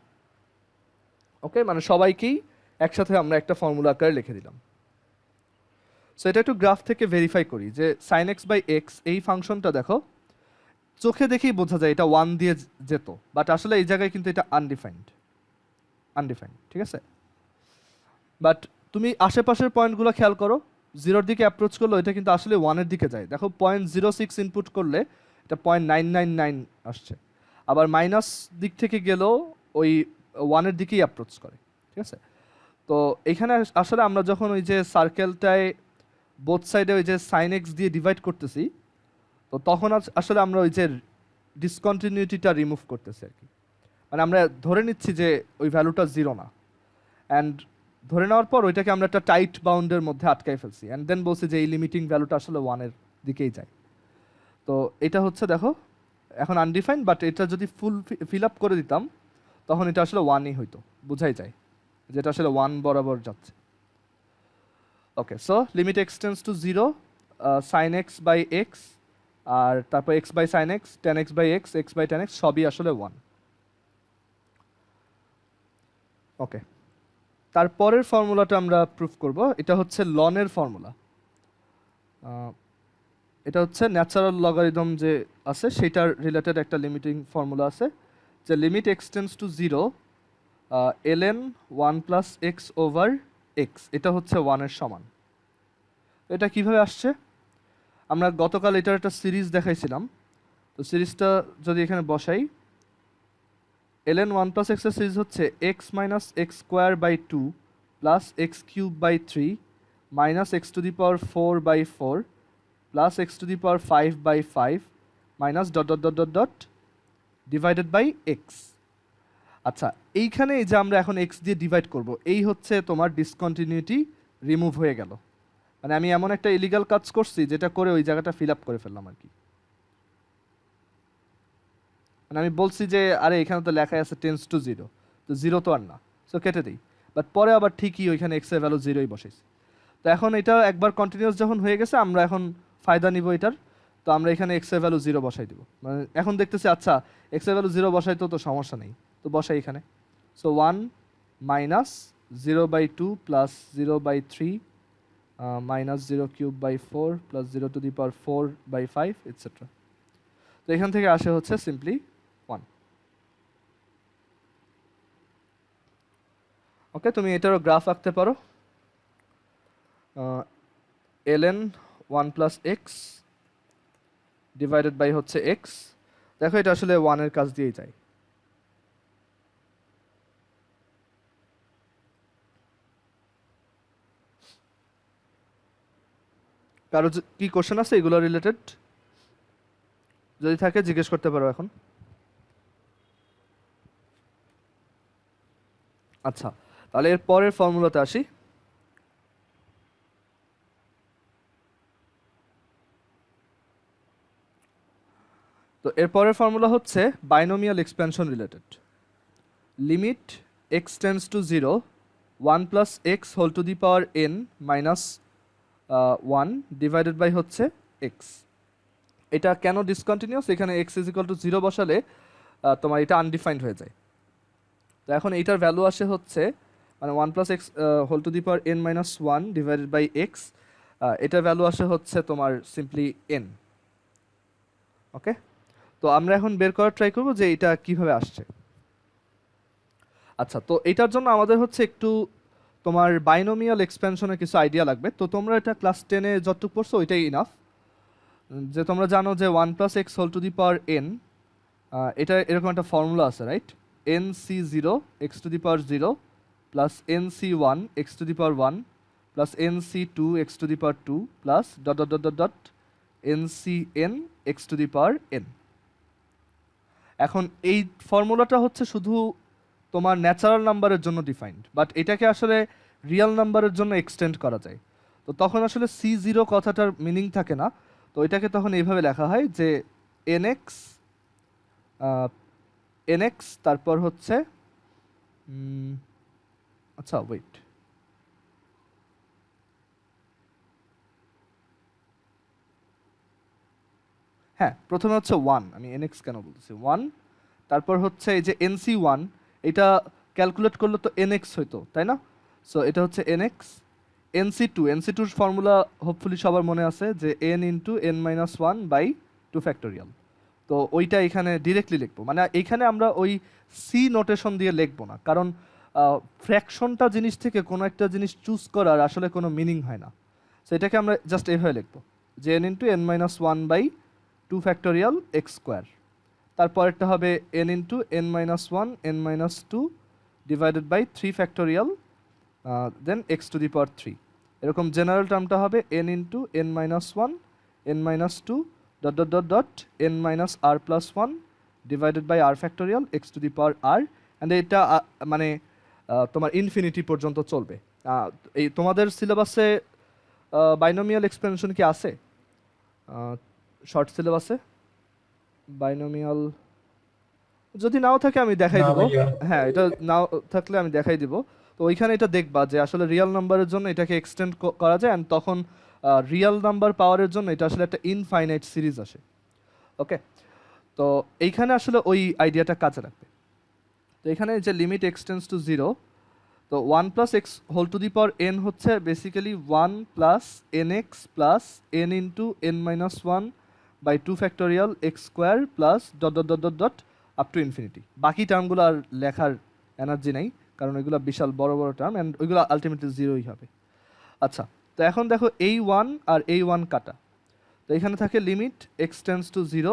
ওকে, মানে সবাইকেই একসাথে আমরা একটা ফর্মুলা আকারে লিখে দিলাম। সো এটা একটু গ্রাফ থেকে ভেরিফাই করি যে sin x/x এই ফাংশনটা দেখো চোখে দেখেই বোঝা যায় এটা 1 দিয়ে যেত, বাট আসলে এই জায়গায় কিন্তু এটা আনডিফাইন্ড, ঠিক আছে? বাট তুমি আশেপাশের পয়েন্টগুলো খেয়াল করো, 0-র দিকে অ্যাপ্রোচ করলে এটা কিন্তু আসলে 1-এর দিকে যায়। দেখো 0.06 ইনপুট করলে এটা 0.999 আসছে, আবার মাইনাস দিক থেকে গেলেও ওই 1-এর দিকেই অ্যাপ্রোচ করে, ঠিক আছে? তো এখানে আসলে আমরা যখন ওই যে সার্কেলটায় বোথ সাইডে ওই যে সাইন এক্স দিয়ে ডিভাইড করতেছি, তো তখন আসলে আমরা ওই যে ডিসকন্টিনিউটিটা রিমুভ করতেছি আর কি। মানে আমরা ধরে নিচ্ছি যে ওই ভ্যালুটা 0 না, অ্যান্ড ধরে নেওয়ার পর ওইটাকে আমরা একটা টাইট বাউন্ডের মধ্যে আটকাই ফেলছি, অ্যান্ড দেন বলছি যে এই লিমিটিং ভ্যালুটা আসলে 1-এর দিকেই যায়। তো এটা হচ্ছে দেখো এখন আনডিফাইন্ড, বাট এটা যদি ফিল আপ করে দিতাম তখন এটা আসলে 1-ই হইতো, বোঝাই যায় যেটা আসলে 1 বরাবর যাচ্ছে। Okay, so limit x tends to 0 sin x/x, আর তারপর x/sin x, tan x/x, x/tan x সবই আসলে 1। ওকে, তারপরের ফর্মুলাটা আমরা প্রুফ করব। এটা হচ্ছে লনের ফর্মুলা। এটা হচ্ছে ন্যাচারাল লগারিদম যে আছে সেটার রিলেটেড একটা লিমিটিং ফর্মুলা আছে, যে limit x tends to 0 ln 1 + x/x, এটা হচ্ছে 1-এর সমান। এটা কিভাবে আসছে? আমরা গতকাল এটার একটা সিরিজ দেখাইছিলাম, তো সিরিজটা যদি এখানে বসাই, ln 1 + x এর সিরিজ হচ্ছে x - x²/2 + x³/3 - x⁴/4 + x⁵/5 divided by x। আচ্ছা, এইখানে এই যে আমরা এখন x দিয়ে ডিভাইড করব, এই হচ্ছে তোমার ডিসকন্টিনিউটি রিমুভ হয়ে গেল। মানে আমি এমন একটা ইলিগাল কাজ করছি যেটা করে ওই জায়গাটা ফিল আপ করে ফেললাম আর কি। মানে আমি বলছি যে আরে এখানে তো লেখাই আছে টেন্স টু 0, তো 0 তো আর না, সো কেটে দিই। বাট পরে আবার ঠিকই ওইখানে x এর ভ্যালু 0ই বসাইছি। তো এখন এটা একবার কন্টিনিউয়াস যখন হয়ে গেছে, আমরা এখন ফায়দা নিব এটার। তো আমরা এখানে x এর ভ্যালু 0 বসাই দিব। মানে এখন দেখতেছি আচ্ছা x এর ভ্যালু 0 বসাইতো তো সমস্যা নেই, তো বসাই এখানে। So 1 - 0/2 + 0/3 -0³/4 + 0⁴/5 etcetera. তো এখান থেকে আসে হচ্ছে সিম্পলি 1। ওকে, তুমি এটারও গ্রাফ আঁকতে পারো। ln 1 + x ডিভাইডেড বাই হচ্ছে x। দেখো এটা আসলে 1-এর কাছ দিয়েই যায়। কারো কি কোশ্চেন আছে এগুলো রিলেটেড? যদি থাকে জিজ্ঞেস করতে পারো এখন। আচ্ছা, তাহলে এর পরের ফর্মুলাতে আসি। তো এর পরের ফর্মুলা হচ্ছে binomial expansion related. Limit x tends to 0 1 + x⁴n - 1 divided by হচ্ছে x। এটা কেন ডিসকন্টিনিউয়াস? এখানে x = 0 বসালে তোমার এটা আনডিফাইন্ড হয়ে যায়। তো এখন এইটার ভ্যালু আসে হচ্ছে মানে 1 + x⁴n - 1 ডিভাইডেড বাই x, এটার ভ্যালু আসে হচ্ছে তোমার সিম্পলি n। ওকে, তো আমরা এখন বের করার ট্রাই করব যে এটা কিভাবে আসছে। আচ্ছা, তো এটার জন্য আমাদের হচ্ছে একটু তোমার বাইনোমিয়াল এক্সপ্যানশনের কিছু আইডিয়া লাগবে। তো তোমরা এটা ক্লাস 10-এ যতটুকু পড়ছো ওইটাই ইনাফ। যে তোমরা জানো যে 1 + x⁴n, এটা এরকম একটা ফর্মুলা আছে, right? nc0 x⁴0 + nc1 x⁴1 + nc2 x⁴2 + ... ncn x⁴n। এখন এই ফর্মুলাটা হচ্ছে শুধু তোমার ন্যাচারাল নাম্বারের জন্য ডিফাইন্ড, বাট এটাকে আসলে রিয়েল নাম্বারের জন্য এক্সটেন্ড করা যায়। তো তখন আসলে C0 কথাটার মিনিং থাকে না, তো এটাকে তখন এইভাবে লেখা হয় যে এনএক্স এনএক্স তারপর হচ্ছে আচ্ছা ওয়েট, হ্যাঁ প্রথমে হচ্ছে 1, আমি এনএক্স কেন বলতেছি 1, তারপর হচ্ছে এই যে NC1, এটা ক্যালকুলেট করলে তো এনএক্স হইতো তাই না? সো এটা হচ্ছে এনএক্স। NC2 ফর্মুলা হোপফুলি সবার মনে আছে যে n into n minus one by two factorial. তো ওইটা এখানে ডিরেক্টলি লিখবো, মানে এইখানে আমরা ওই সি নোটেশন দিয়ে লিখবো না, কারণ ফ্র্যাকশনটা জিনিস থেকে কোনো একটা জিনিস চুজ করার আসলে কোনো মিনিং হয় না। সো এটাকে আমরা জাস্ট এইভাবে লিখবো যে n into n minus one by two factorial x square, তারপরেরটা হবে n into n minus one n minus two divided by three factorial then x to the power three. এরকম জেনারেল টার্মটা হবে n into n minus one n minus two dot dot dot dot n minus r plus one divided by r factorial x to the power r, and এটা মানে তোমার infinity পর্যন্ত চলবে। এই তোমাদের সিলেবাসে বাইনোমিয়াল এক্সপেনশন কি আছে? শর্ট সিলেবাসে বাইনোমিয়াল যদি নাও থাকে আমি দেখাই না দিব। ভাইয়া। হ্যাঁ এটা নাও থাকলে আমি দেখাই দিব। তো ওইখানে এটা দেখবা যে আসলে রিয়েল নাম্বারের জন্য এটাকে এক্সটেন্ড করা যায়, অ্যান্ড তখন রিয়েল নাম্বার পাওয়ারের জন্য এটা আসলে একটা ইনফাইনাইট সিরিজ আসে। ওকে, তো এইখানে আসলে ওই আইডিয়াটা কাজে লাগবে। তো এখানে যে লিমিট এক্সটেন্স টু জিরো, তো one plus x whole to the power n হচ্ছে basically one plus n x plus n into n minus one by two factorial x square plus dot dot dot dot dot up to infinity. বাকি টার্মগুলো আর লেখার energy নেই, কারণ ওইগুলো বিশাল বড় বড় term, and ওইগুলো আলটিমেটলি জিরোই হবে। আচ্ছা, তো এখন দেখো এই ওয়ান আর এই ওয়ান কাটা, তো এখানে থাকে limit x tends to zero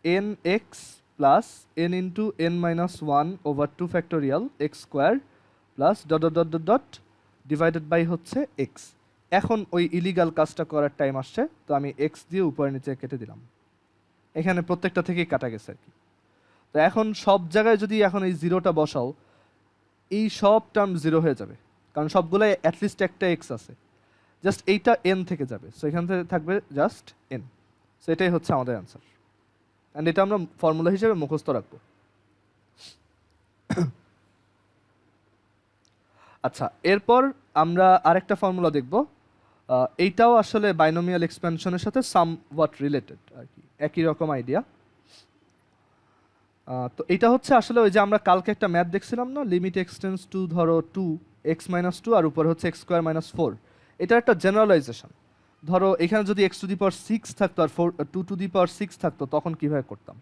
n x plus n into n minus one over two factorial x square plus dot dot dot dot dot divided by হচ্ছে এক্স। এখন ওই ইলিগাল কাজটা করার টাইম আসছে, তো আমি এক্স দিয়ে উপরে নিচে কেটে দিলাম, এখানে প্রত্যেকটা থেকেই কাটা গেছে আর কি। তো এখন সব জায়গায় যদি এখন এই জিরোটা বসাও, এই সব টার্ম জিরো হয়ে যাবে, কারণ সবগুলোই অ্যাটলিস্ট একটা এক্স আছে, জাস্ট এইটা এন থেকে যাবে, সো এখান থেকে থাকবে জাস্ট এন। সো এটাই হচ্ছে আমাদের অ্যান্সার, অ্যান্ড এটা আমরা ফর্মুলা হিসেবে মুখস্থ রাখবো। আচ্ছা, এরপর আমরা আরেকটা ফর্মুলা দেখব, এইটাও আসলে বাইনোমিয়াল এক্সপেনশনের সাথে সামওয়াট রিলেটেড আর কি, একই রকম আইডিয়া। তো এটা হচ্ছে আসলে ওই যে আমরা কালকে একটা ম্যাথ দেখছিলাম না, লিমিট এক্সটেন্স টু ধরো টু এক্স মাইনাস টু আর উপরে হচ্ছে এক্স স্কোয়ার মাইনাস ফোর, এটা একটা জেনারেলাইজেশন। ধরো এখানে যদি x to the power six থাকতো আর four two to the power six থাকতো, তখন কীভাবে করতাম?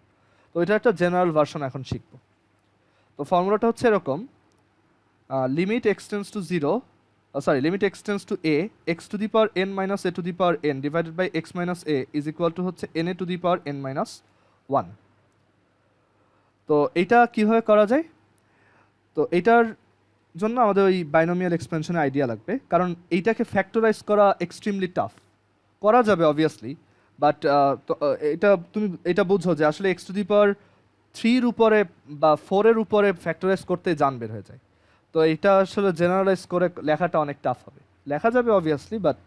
তো এটা একটা জেনারেল ভার্সন এখন শিখব। তো ফর্মুলাটা হচ্ছে এরকম, limit x tends to zero limit x tends to a x to the power n minus a to the power n divided by x minus a is equal to হচ্ছে n a to the power n minus one. তো এইটা কিভাবে করা যায়? তো এইটার জন্য আমাদের ওই বাইনোমিয়াল এক্সপেনশনের আইডিয়া লাগবে, কারণ এইটাকে ফ্যাক্টরাইজ করা এক্সট্রিমলি টাফ। করা যাবে অবভিয়াসলি, বাট এটা তুমি এটা বুঝো যে আসলে এক্স টু দি পাওয়ার থ্রির উপরে বা ফোরের উপরে ফ্যাক্টরাইজ করতে জান বের হয়ে যায়। তো এটা আসলে জেনারেলাইজ করে লেখাটা অনেক টাফ হবে। লেখা যাবে অবভিয়াসলি, বাট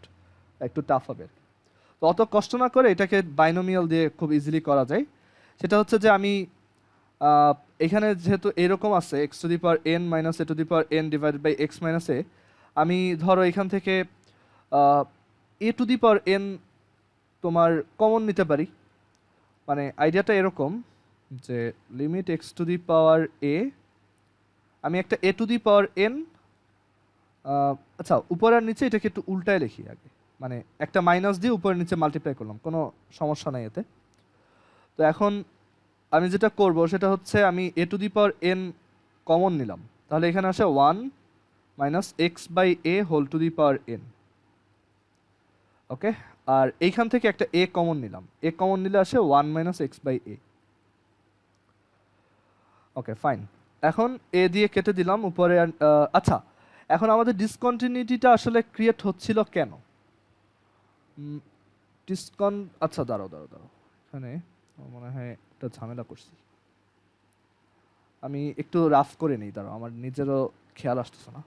একটু টাফ হবে। তো অত কষ্ট না করে এটাকে বাইনোমিয়াল দিয়ে খুব ইজিলি করা যায়। সেটা হচ্ছে যে আমি এখানে যেহেতু এরকম আছে x to the power n minus a to the power n divided by x minus a, আমি ধরো এখান থেকে a to the power n তোমার কমন নিতে পারি। মানে আইডিয়াটা এরকম যে limit x to the power a, আমি একটা এ টু দি পাওয়ার এন, আচ্ছা উপর আর নিচে এটাকে একটু উল্টায় লিখি আগে, মানে একটা মাইনাস দিয়ে উপরে নিচে মাল্টিপ্লাই করলাম, কোনো সমস্যা নাই এতে। তো এখন আমি যেটা করব সেটা হচ্ছে আমি a to the power n common নিলাম, তাহলে এখানে আসে one minus x by a whole to the power n. Okay, আর এইখান থেকে একটা এ কমন নিলাম, এ কমন নিলে আসে one minus x by A. Okay fine, এখন এ দিয়ে কেটে দিলাম উপরে। আচ্ছা, এখন আমাদের ডিসকন্টিনিউটিটা আসলে ক্রিয়েট হচ্ছিল কেন? আচ্ছা দাঁড়াও, এখানে আমার মনে হয় একটা ঝামেলা করছি। আমি একটু রাফ করে নিই, দাঁড়াও, আমার নিজেরও খেয়াল আসতেছে না।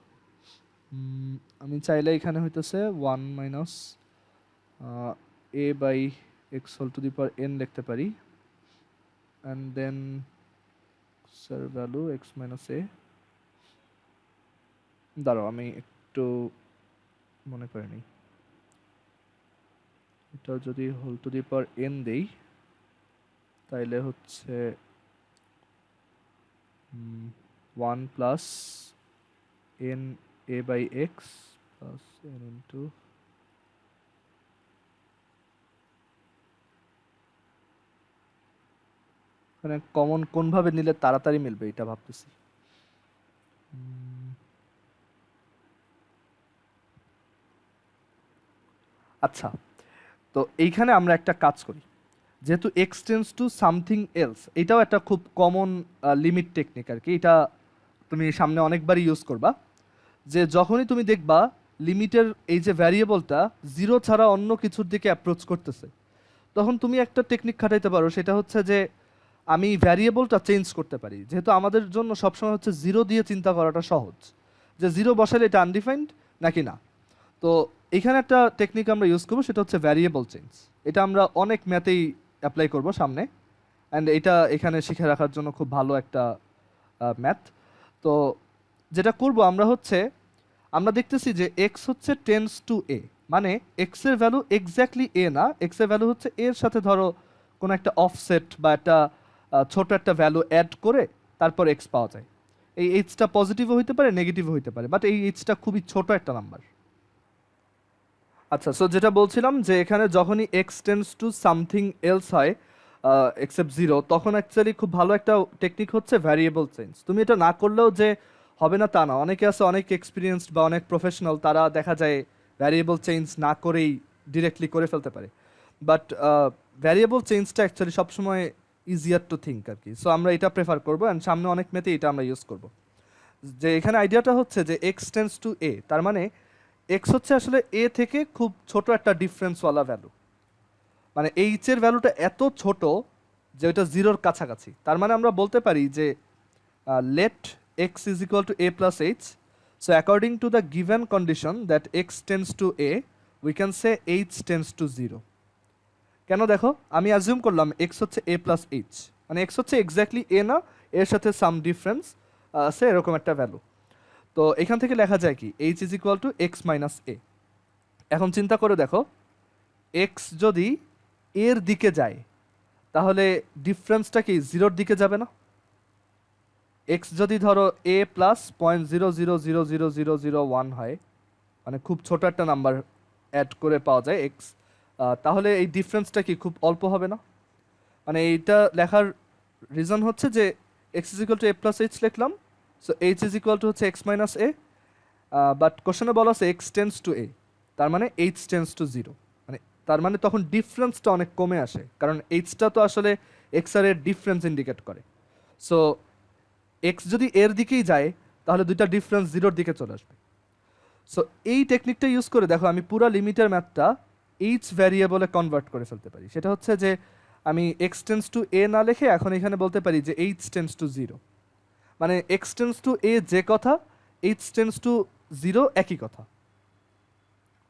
আমি চাইলে এখানে হইতেছে 1 minus a by x whole to the power n লিখতে পারি, and then sir value x minus a. দাঁড়াও আমি একটু মনে করে নিই, এটা যদি whole to the power n দেই তাইলে হচ্ছে 1 plus n a by x plus n into মানে কমন কোনভাবে নিলে তাড়াতাড়ি মিলবে এটা ভাবতেছি। আচ্ছা, তো এইখানে আমরা একটা কাজ করি, যেহেতু এক্সটেন্স টু সামথিং এলস, এটাও একটা খুব কমন লিমিট টেকনিক আর কি, এটা তুমি সামনে অনেকবারই ইউজ করবা, যে যখনই তুমি দেখবা লিমিটের এই যে ভ্যারিয়েবলটা জিরো ছাড়া অন্য কিছুর দিকে অ্যাপ্রোচ করতেছে, তখন তুমি একটা টেকনিক খাটাইতে পারো, সেটা হচ্ছে যে আমি ভ্যারিয়েবলটা চেঞ্জ করতে পারি। যেহেতু আমাদের জন্য সবসময় হচ্ছে জিরো দিয়ে চিন্তা করাটা সহজ, যে জিরো বসালে এটা আনডিফাইন্ড নাকি না। তো এখানে একটা টেকনিক আমরা ইউজ করবো, সেটা হচ্ছে ভ্যারিয়েবল চেঞ্জ। এটা আমরা অনেক ম্যাথেই অ্যাপ্লাই করব সামনে, অ্যান্ড এটা এখানে শিখে রাখার জন্য খুব ভালো একটা ম্যাথ। তো যেটা করব আমরা হচ্ছে, আমরা দেখতেছি যে এক্স হচ্ছে টেন্স টু এ, মানে এক্স এর ভ্যালু এক্স্যাক্টলি এ না, এক্স এর ভ্যালু হচ্ছে এর সাথে ধরো কোনো একটা অফসেট বা একটা ছোট একটা ভ্যালু অ্যাড করে তারপর এক্স পাওয়া যায়। এই এইচটা পজিটিভও হইতে পারে, নেগেটিভও হইতে পারে, বাট এই এইচটা খুবই ছোট একটা নাম্বার। আচ্ছা, সো যেটা বলছিলাম যে এখানে যখনই x tends to something else হয় এক্সেপ্ট জিরো, তখন অ্যাকচুয়ালি খুব ভালো একটা টেকনিক হচ্ছে ভ্যারিয়েবল চেঞ্জ। তুমি এটা না করলেও যে হবে না তা না, অনেকে আছে অনেক এক্সপিরিয়েন্সড বা অনেক প্রফেশনাল, তারা দেখা যায় ভ্যারিয়েবল চেঞ্জ না করেই ডিরেক্টলি করে ফেলতে পারে। বাট ভ্যারিয়েবল চেঞ্জটা অ্যাকচুয়ালি সবসময় ইজিয়ার টু থিঙ্ক আর কি। সো আমরা এটা প্রেফার করবো, অ্যান্ড সামনে অনেক মেতে এটা আমরা ইউজ করবো। যে এখানে আইডিয়াটা হচ্ছে যে এক্স টেন্স টু এ, তার মানে এক্স হচ্ছে আসলে এ থেকে খুব ছোট একটা ডিফারেন্সওয়ালা ভ্যালু, মানে এইচ এর ভ্যালুটা এত ছোট যে ওইটা জিরোর কাছাকাছি। তার মানে আমরা বলতে পারি যে let x is equal to a plus h, so according to the given condition that x tends to a, we can say h tends to zero. কেন দেখো, আমি অ্যাজিউম করলাম এক্স হচ্ছে এ প্লাস এইচ, মানে x হচ্ছে exactly a না, এর সাথে সাম ডিফারেন্স আছে, এরকম একটা ভ্যালু। তো এখান থেকে লেখা যায় কি, h is equal to x minus a. এখন চিন্তা করে দেখো, এক্স যদি এর দিকে যায় তাহলে ডিফারেন্সটা কি জিরোর দিকে যাবে না? এক্স যদি ধরো এ প্লাস 0.00000001 হয়, মানে খুব ছোট একটা নাম্বার অ্যাড করে পাওয়া যায় এক্স, তাহলে এই ডিফারেন্সটা কি খুব অল্প হবে না? মানে এইটা লেখার রিজন হচ্ছে যে x is equal to a plus h লিখলাম, so h is equal to হচ্ছে এক্স মাইনাস এ, বাট কোশ্চেনে বলা আছে এক্স টেন্স টু এ, তার মানে এইচ টেন্স টু জিরো, মানে তার মানে তখন ডিফারেন্সটা অনেক কমে আসে, কারণ এইচটা তো আসলে এক্স আর এর ডিফারেন্স ইন্ডিকেট করে। সো এক্স যদি এর দিকেই যায় তাহলে দুইটা ডিফারেন্স জিরোর দিকে চলে আসবে। সো এই টেকনিকটা ইউজ করে দেখো আমি পুরো লিমিটের ম্যাথটা এইচ ভ্যারিয়েবলে কনভার্ট করে ফেলতে পারি। সেটা হচ্ছে যে আমি এক্স টেন্স টু এ না লিখে এখন এখানে বলতে পারি যে এইচ টেন্স টু জিরো, মানে এক্স টেন্স টু এ যে কথা, এইচ টেন্স টু জিরো একই কথা।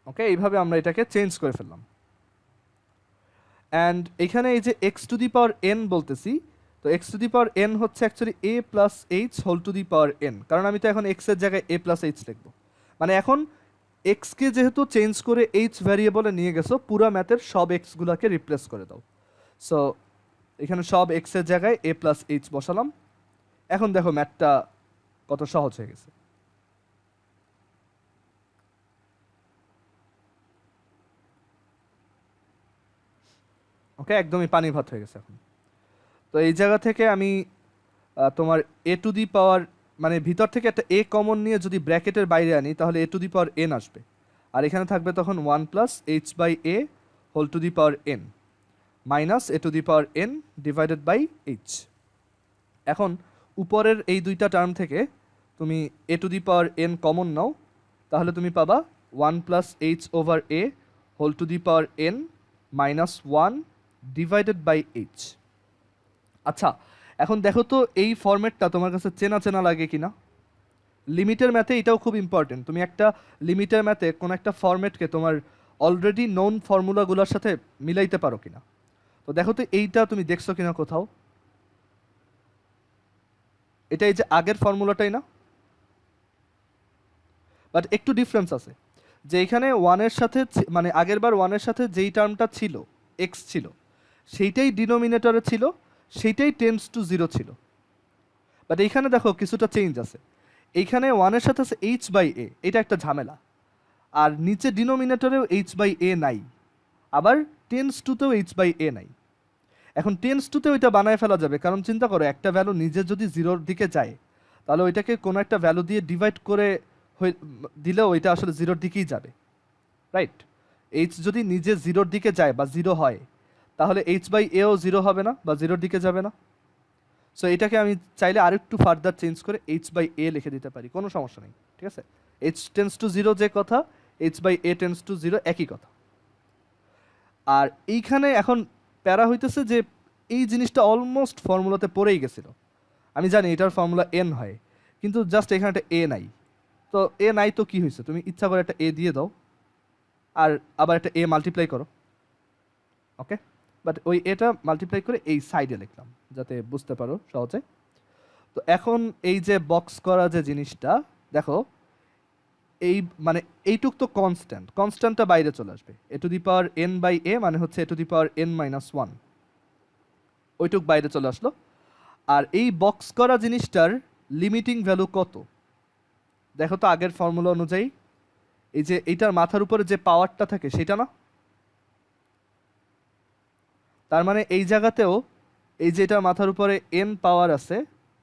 ওকে, এইভাবে আমরা এটাকে চেঞ্জ করে ফেললাম। অ্যান্ড এখানে এই যে x to the power n বলতেছি, তো x to the power n হচ্ছে actually a plus h whole to the power n, কারণ আমি তো এখন এক্সের জায়গায় এ প্লাস এইচ লিখবো। মানে এখন এক্সকে যেহেতু চেঞ্জ করে এইচ ভ্যারিয়েবলে নিয়ে গেছো, পুরো ম্যাথের সব এক্সগুলোকে রিপ্লেস করে দাও। সো এখানে সব এক্সের জায়গায় এ প্লাস এইচ বসালাম। এখন দেখো ম্যাথটা কত সহজ হয়ে গেছে। ওকে, একদমই পানি ভাত হয়ে গেছে এখন। তো এই জায়গা থেকে আমি তোমার এ টু দি পাওয়ার, মানে ভিতর থেকে একটা এ কমন নিয়ে যদি ব্র্যাকেটের বাইরে আনি তাহলে এ টু দি পাওয়ার এন আসবে, আর এখানে থাকবে তখন 1 plus h by a whole to the power n minus a to the power n divided by h. এখন উপরের এই দুইটা টার্ম থেকে তুমি a to the power n common নাও, তাহলে তুমি পাবা 1 plus h over a whole to the power n minus 1 divided by h. আচ্ছা, এখন দেখো তো এই ফরম্যাটটা তোমার কাছে চেনা চেনা লাগে কিনা। লিমিটের ম্যাথে এটাও খুব ইম্পর্টেন্ট, তুমি একটা লিমিটের ম্যাথে কোনো একটা ফরম্যাটকে তোমার অলরেডি নোন ফর্মুলাগুলোর সাথে মিলাইতে পারো কিনা। তো দেখো তো এইটা তুমি দেখছো কিনা কোথাও, এটা এই যে আগের ফর্মুলাটাই না, বাট একটু ডিফারেন্স আছে, যে এখানে ওয়ানের সাথে মানে আগের বার ওয়ানের সাথে যেই টার্মটা ছিল এক্স ছিল, সেইটাই ডিনোমিনেটরে ছিল, সেইটাই টেন্ডস টু জিরো ছিল। বাট এইখানে দেখো কিছুটা চেঞ্জ আছে, এইখানে ওয়ানের সাথে আছে এইচ বাই এ, এটা একটা ঝামেলা। আর নিচে ডিনোমিনেটরেও এইচ বাই এ নাই, আবার টেন্স টুতেও এইচ বাই এ নাই। এখন টেন্স টুতে ওইটা বানায় ফেলা যাবে, কারণ চিন্তা করো একটা ভ্যালু নিজে যদি জিরোর দিকে যায় তাহলে ওইটাকে কোনো একটা ভ্যালু দিয়ে ডিভাইড করে দিলেও ওইটা আসলে জিরোর দিকেই যাবে, রাইট? এইচ যদি নিজে জিরোর দিকে যায় বা জিরো হয় তাহলে এইচ বাই এও জিরো হবে না বা জিরোর দিকে যাবে না। সো এটাকে আমি চাইলে আরেকটু ফার্দার চেঞ্জ করে এইচ বাই এ লিখে দিতে পারি, কোনো সমস্যা নেই, ঠিক আছে? এইচ টেন্স টু জিরো যে কথা, h by a tends to zero একই কথা। আর এইখানে এখন প্যারা হইতেছে যে এই জিনিসটা অলমোস্ট ফর্মুলাতে পড়েই গেছিল, আমি জানি এটার ফর্মুলা এন হয়, কিন্তু জাস্ট এখানে একটা এ নাই। তো এ নাই তো কি হয়েছে, তুমি ইচ্ছা করে একটা এ দিয়ে দাও আর আবার একটা এ মাল্টিপ্লাই করো, ওকে? বাট ওই এটা মাল্টিপ্লাই করে এই সাইডে লিখলাম যাতে বুঝতে পারো সহজে। তো এখন এই যে বক্স করা যে জিনিসটা দেখো, এই মানে এইটুক তো কনস্ট্যান্ট, কনস্ট্যান্টটা বাইরে চলে আসবে, a to the power n by a মানে হচ্ছে a to the power n minus one, ওইটুক বাইরে চলে আসলো। আর এই বক্স করা জিনিসটার লিমিটিং ভ্যালু কত দেখো তো আগের ফর্মুলা অনুযায়ী, এই যে এইটার মাথার উপরে যে পাওয়ারটা থাকে সেটা না, তার মানে এই জায়গাতেও এই যে এটার মাথার উপরে এন পাওয়ার আছে,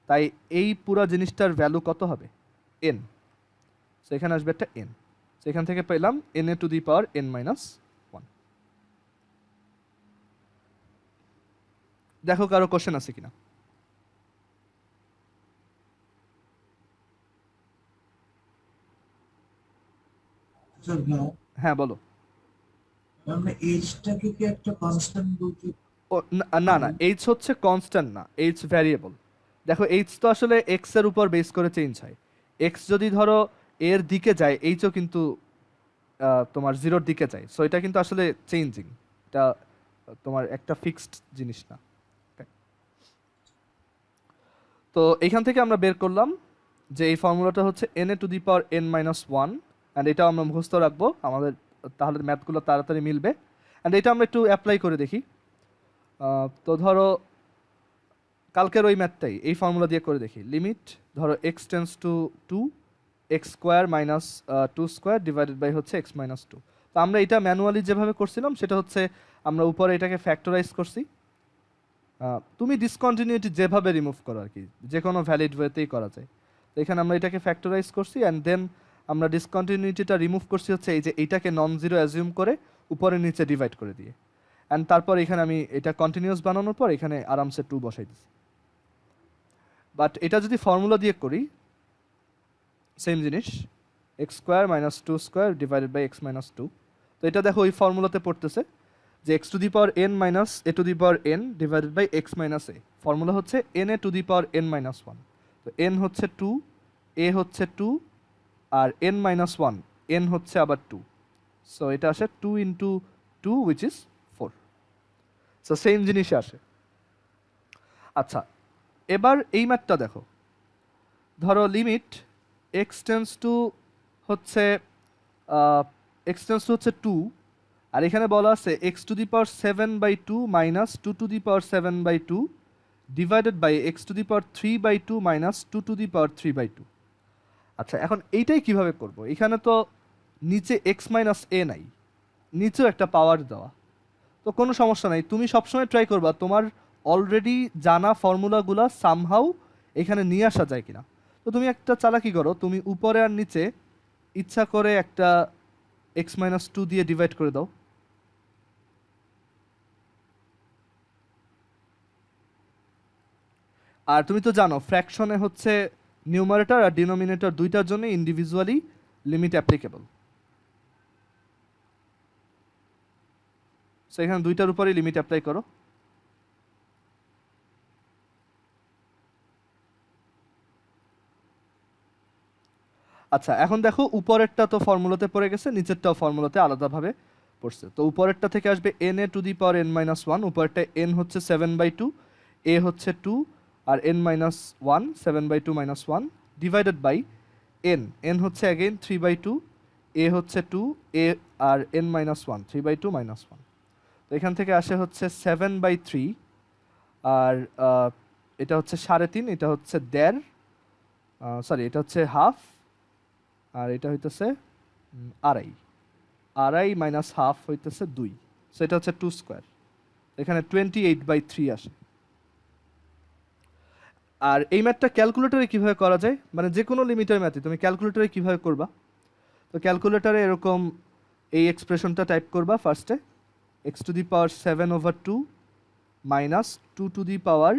তাই এই পুরো জিনিসটার ভ্যালু কত হবে, এন। সো এখানে আসবে একটা এন, সেখান থেকে পেলাম N a to the power n minus one. দেখো কারো কোশ্চেন আছে কিনা। স্যার না, হ্যাঁ বলো। আমরা এইচটাকে কি একটা কনস্ট্যান্ট বলতে? ও না না না, এইচ হচ্ছে কনস্ট্যান্ট না, এইচ ভ্যারিয়েবল। দেখো এইচ তো আসলে এক্স এর উপর বেস করে চেঞ্জ হয়, এক্স যদি ধরো এর দিকে যায় এইচও কিন্তু তোমার জিরোর দিকে যায়, সো এটা কিন্তু আসলে চেঞ্জিং, এটা তোমার একটা ফিক্সড জিনিস না। Okay? তো এইখান থেকে আমরা বের করলাম যে এই ফর্মুলাটা হচ্ছে n a to the power n minus one, and এটাও আমরা মুখস্থ রাখবো আমাদের, তাহলে ম্যাথগুলো তাড়াতাড়ি মিলবে। অ্যান্ড এটা আমরা একটু অ্যাপ্লাই করে দেখি। তো ধরো কালকের ওই ম্যাথটাই এই ফর্মুলা দিয়ে করে দেখি, লিমিট ধরো x tends to two, x square minus two square divided by হচ্ছে এক্স মাইনাস টু। তো আমরা এটা ম্যানুয়ালি যেভাবে করছিলাম সেটা হচ্ছে আমরা উপরে এটাকে ফ্যাক্টরাইজ করছি। তুমি ডিসকন্টিনিউটি যেভাবে রিমুভ করো আর কি, যে কোনো ভ্যালিড ওয়েতেই করা যায়। তো এখানে আমরা এটাকে ফ্যাক্টরাইজ করছি অ্যান্ড দেন আমরা ডিসকন্টিনিউটিটা রিমুভ করছি হচ্ছে এই যে এইটাকে নন জিরো অ্যাজিউম করে উপরে নিচে ডিভাইড করে দিয়ে, অ্যান্ড তারপর এখানে আমি এটা কন্টিনিউয়াস বানানোর পর এখানে আরামসে টু বসাই দিচ্ছি। বাট এটা যদি ফর্মুলা দিয়ে করি সেম জিনিস, x square minus two square divided by x minus two. তো এটা দেখো ওই ফর্মুলাতে পড়তেছে যে x to the power n minus a to the power n divided by x minus a, formula হচ্ছে n a to the power n minus one. তো n হচ্ছে টু, এ হচ্ছে টু, আর এন মাইনাস ওয়ান এন হচ্ছে আবার two, so এটা আসে two into two which is four. So same জিনিসে আসে। আচ্ছা এবার এই ম্যাথটা দেখো, ধরো লিমিট এক্স টেন্স টু হচ্ছে এক্স টেন্স টু হচ্ছে টু, আর এখানে বলা আছে x to the power seven by two minus two to the power seven by two divided by x to the power three by two minus two to the power three by two. আচ্ছা এখন এইটাই কিভাবে করব, এখানে তো নিচে x minus এ নাই, নিচেও একটা পাওয়ার দেওয়া, তো কোনো সমস্যা নাই, তুমি সবসময় ট্রাই করবা তোমার অলরেডি জানা ফর্মুলাগুলো সামহাউ এখানে নিয়ে আসা যায় কিনা। তো তুমি একটা চালাকি করো, তুমি উপরে আর নিচে ইচ্ছা করে একটা এক্স মাইনাস টু দিয়ে ডিভাইড করে দাও, আর তুমি তো জানো ফ্র্যাকশনে হচ্ছে নিউমারেটর আর ডিনোমিনেটর দুইটার জন্য ইন্ডিভিজুয়ালি লিমিট অ্যাপ্লিকেবল। সো এখানে দুইটার উপরেই লিমিট অ্যাপ্লাই করো। আচ্ছা এখন দেখো উপরেরটা তো ফর্মুলাতে পড়ে গেছে, নিচেরটাও ফর্মুলাতে আলাদাভাবে পড়ছে। তো উপরেরটা থেকে আসবে n a to the power n minus one, উপরেরটা এন হচ্ছে 7/2, এ হচ্ছে 2, আর n minus one 7/2 minus one divided by n হচ্ছে অ্যাগেন 3/2, এ হচ্ছে 2, এ আর n minus one 3/2 minus one. তো এখান থেকে আসে হচ্ছে 7/3, আর এটা হচ্ছে 3.5, এটা হচ্ছে 1.5, সরি এটা হচ্ছে হাফ, আর এটা হইতেছে আড়াই, আড়াই মাইনাস হাফ হইতেছে 2, সো এটা হচ্ছে 2 স্কোয়ার। এখানে 28/3 আসে। আর এই ম্যাথটা ক্যালকুলেটরে কিভাবে করা যায়, মানে যে কোনো লিমিটের ম্যাথে তুমি ক্যালকুলেটরে কিভাবে করবা? তো ক্যালকুলেটরে এরকম এই এক্সপ্রেশনটা টাইপ করবা ফার্স্টে, x to the power 7/2 minus 2 to the power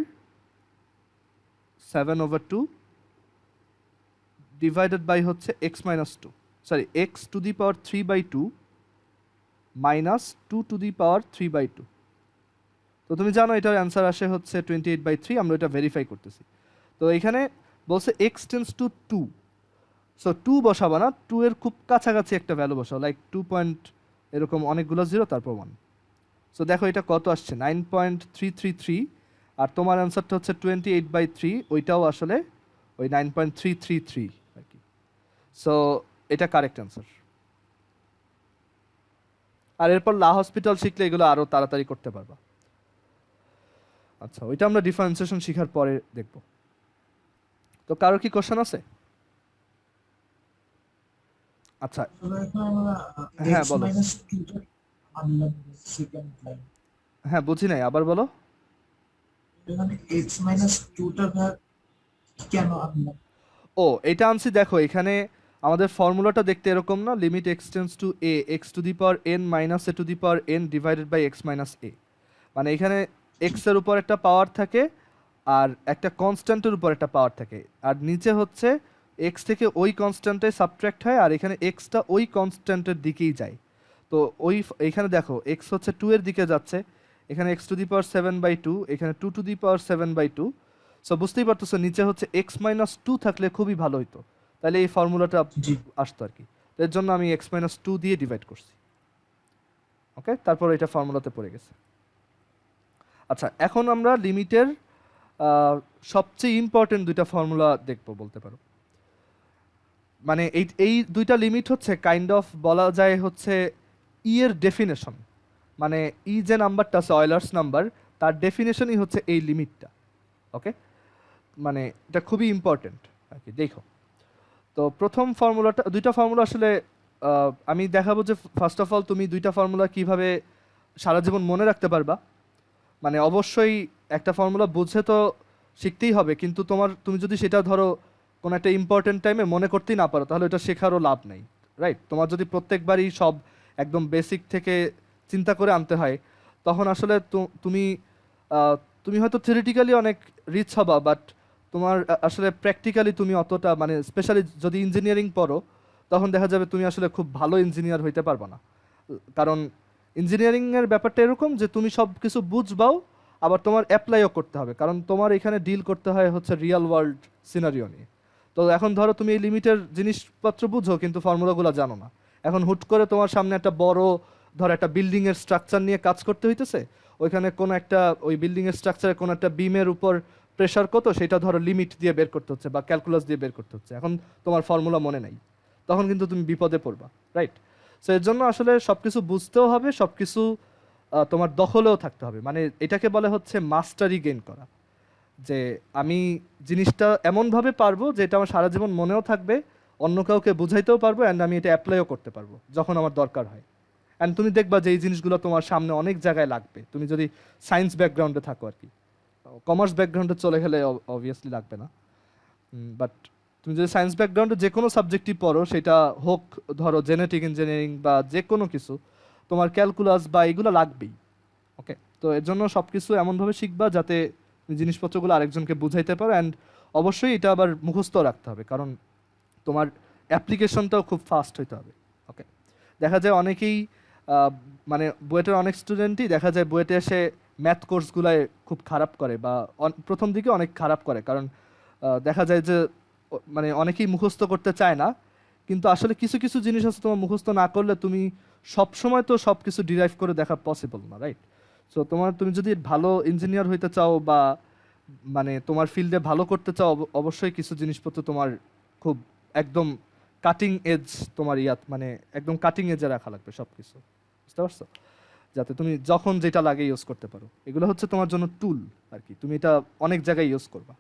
7/2 divided by হচ্ছে x minus 2, sorry x to the power 3/2 minus 2 to the power 3/2। তো তুমি জানো এটার অ্যান্সার আসে হচ্ছে 28/3, আমরা এটা ভেরিফাই করতেছি। তো এখানে বলছে এক্স টেন্স টু 2, সো 2 বসাবা না, 2 এর খুব কাছাকাছি একটা ভ্যালু বসাও, লাইক 2 পয়েন্ট এরকম অনেকগুলো জিরো তারপর 1। সো দেখো এটা কত আসছে 9.333, আর তোমার অ্যান্সারটা হচ্ছে 28/3, ওইটাও আসলে ওই 9.333 আর কি। সো এটা কারেক্ট অ্যান্সার। আর এরপর লা হসপিটাল শিখলে এগুলো আরো তাড়াতাড়ি করতে পারবা। আচ্ছা ওইটা আমরা ডিফারেন্সিয়েশন শেখার পরে দেখব। তো কারো কি কোশ্চেন আছে? আচ্ছা আসলে এখন আমরা হ্যাঁ x বলো। মাইনাস 2 টা আনলাম সেকেন্ড লাইন। হ্যাঁ বুঝি নাই, আবার বলো। এখানে x মাইনাস 2 টা ভাগ কেন আনলাম? ও এটা আনছি, দেখো এখানে আমাদের ফর্মুলাটা দেখতে এরকম না, limit x tends to a x to the power n minus a to the power n divided by x minus a. মানে এখানে এক্স এর উপর একটা পাওয়ার থাকে আর একটা কনস্ট্যান্টের উপর একটা পাওয়ার থাকে, আর নিচে হচ্ছে এক্স থেকে ওই কনস্ট্যান্টে সাবট্রাক্ট হয়, আর এখানে এক্সটা ওই কনস্ট্যান্টের দিকেই যায়। তো ওই এখানে দেখো এক্স হচ্ছে 2 এর দিকে যাচ্ছে, এখানে এক্স টু দি পাওয়ার 7/2, এখানে 2 টু দি পাওয়ার 7/2। সো বুঝতেই পারতেছো নিচে হচ্ছে এক্স মাইনাস 2 থাকলে খুবই ভালো হতো, তাহলে এই ফর্মুলাটা জি আসতো আর কি। তো এর জন্য আমি এক্স মাইনাস 2 দিয়ে ডিভাইড করছি। ওকে, তারপর এটা ফর্মুলাতে পড়ে গেছে। আচ্ছা এখন আমরা লিমিটের সবচেয়ে ইম্পর্টেন্ট দুইটা ফর্মুলা দেখবো বলতে পারো। মানে এই এই দুইটা লিমিট হচ্ছে কাইন্ড অফ বলা যায় হচ্ছে ই এর ডেফিনেশন, মানে ই যে নাম্বারটা আছে অয়েলার্স নাম্বার, তার ডেফিনেশনই হচ্ছে এই লিমিটটা। ওকে, মানে এটা খুবই ইম্পর্টেন্ট আর কি। দেখো তো প্রথম ফর্মুলাটা, দুইটা ফর্মুলা আসলে আমি দেখাবো যে ফার্স্ট অফ অল তুমি দুইটা ফর্মুলা কিভাবে সারা জীবন মনে রাখতে পারবা। মানে অবশ্যই একটা ফর্মুলা বুঝে তো শিখতেই হবে, কিন্তু তুমি যদি সেটা ধরো কোনো একটা ইম্পর্টেন্ট টাইমে মনে করতেই না পারো, তাহলে ওটা শেখারও লাভ নেই, রাইট? তোমার যদি প্রত্যেকবারই সব একদম বেসিক থেকে চিন্তা করে আনতে হয়, তখন আসলে তুমি তুমি হয়তো থিওরিটিক্যালি অনেক রিচ হবা, বাট তোমার আসলে প্র্যাকটিক্যালি তুমি অতটা, মানে স্পেশালি যদি ইঞ্জিনিয়ারিং পড়ো, তখন দেখা যাবে তুমি আসলে খুব ভালো ইঞ্জিনিয়ার হইতে পারবে না। কারণ ইঞ্জিনিয়ারিংয়ের ব্যাপারটা এরকম যে তুমি সব কিছু বুঝবাও, আবার তোমার অ্যাপ্লাইও করতে হবে, কারণ তোমার এখানে ডিল করতে হয় হচ্ছে রিয়েল ওয়ার্ল্ড সিনারিও নিয়ে। তো এখন ধরো তুমি এই লিমিটের জিনিসপত্র বুঝো কিন্তু ফর্মুলাগুলো জানো না, এখন হুট করে তোমার সামনে একটা বড় ধরো একটা বিল্ডিংয়ের স্ট্রাকচার নিয়ে কাজ করতে হইতেছে, ওইখানে কোনো একটা ওই বিল্ডিংয়ের স্ট্রাকচারে কোনো একটা বিমের উপর প্রেশার কত সেটা ধরো লিমিট দিয়ে বের করতে হচ্ছে বা ক্যালকুলাস দিয়ে বের করতে হচ্ছে, এখন তোমার ফর্মুলা মনে নাই, তখন কিন্তু তুমি বিপদে পড়বা, রাইট? সো এর জন্য আসলে সব কিছু বুঝতেও হবে, সব কিছু তোমার দখলেও থাকতে হবে, মানে এটাকে বলে হচ্ছে মাস্টারি গেইন করা, যে আমি জিনিসটা এমনভাবে পারবো যে এটা আমার সারা জীবন মনেও থাকবে, অন্য কাউকে বুঝাইতেও পারবো, অ্যান্ড আমি এটা অ্যাপ্লাইও করতে পারবো যখন আমার দরকার হয়। অ্যান্ড তুমি দেখবা যে এই জিনিসগুলো তোমার সামনে অনেক জায়গায় লাগবে, তুমি যদি সায়েন্স ব্যাকগ্রাউন্ডে থাকো আর কি। কমার্স ব্যাকগ্রাউন্ডে চলে গেলে অবভিয়াসলি লাগবে না, বাট তুমি যদি সায়েন্স ব্যাকগ্রাউন্ডে যে কোনো সাবজেক্টই পড়ো, সেটা হোক ধরো জেনেটিক ইঞ্জিনিয়ারিং বা যে কোনো কিছু, তোমার ক্যালকুলাস বা এগুলো লাগবেই। ওকে, তো এর জন্য সব কিছু এমনভাবে শিখবা যাতে তুমি জিনিসপত্রগুলো আরেকজনকে বুঝাইতে পারো, অ্যান্ড অবশ্যই এটা আবার মুখস্থ রাখতে হবে, কারণ তোমার অ্যাপ্লিকেশনটাও খুব ফাস্ট হইতে হবে। ওকে, দেখা যায় অনেকেই মানে বুয়েটের অনেক স্টুডেন্টই দেখা যায় বুয়েটে এসে ম্যাথ কোর্সগুলায় খুব খারাপ করে, বা প্রথম দিকে অনেক খারাপ করে, কারণ দেখা যায় যে মানে অনেকেই মুখস্থ করতে চায় না, কিন্তু আসলে কিছু কিছু জিনিস আছে তোমার মুখস্থ না করলে তুমি সবসময় তো সব কিছু ডিরাইভ করে দেখা পসিবল না, রাইট? সো তুমি যদি ভালো ইঞ্জিনিয়ার হইতে চাও বা মানে তোমার ফিল্ডে ভালো করতে চাও, অবশ্যই কিছু জিনিসপত্র তোমার খুব একদম কাটিং এজ তোমার মানে একদম কাটিং এজে রাখা লাগবে সব কিছু, বুঝতে পারছো? যাতে তুমি যখন যেটা লাগে ইউজ করতে পারো। এগুলো হচ্ছে তোমার জন্য টুল আর কি, তুমি এটা অনেক জায়গায় ইউজ করবা।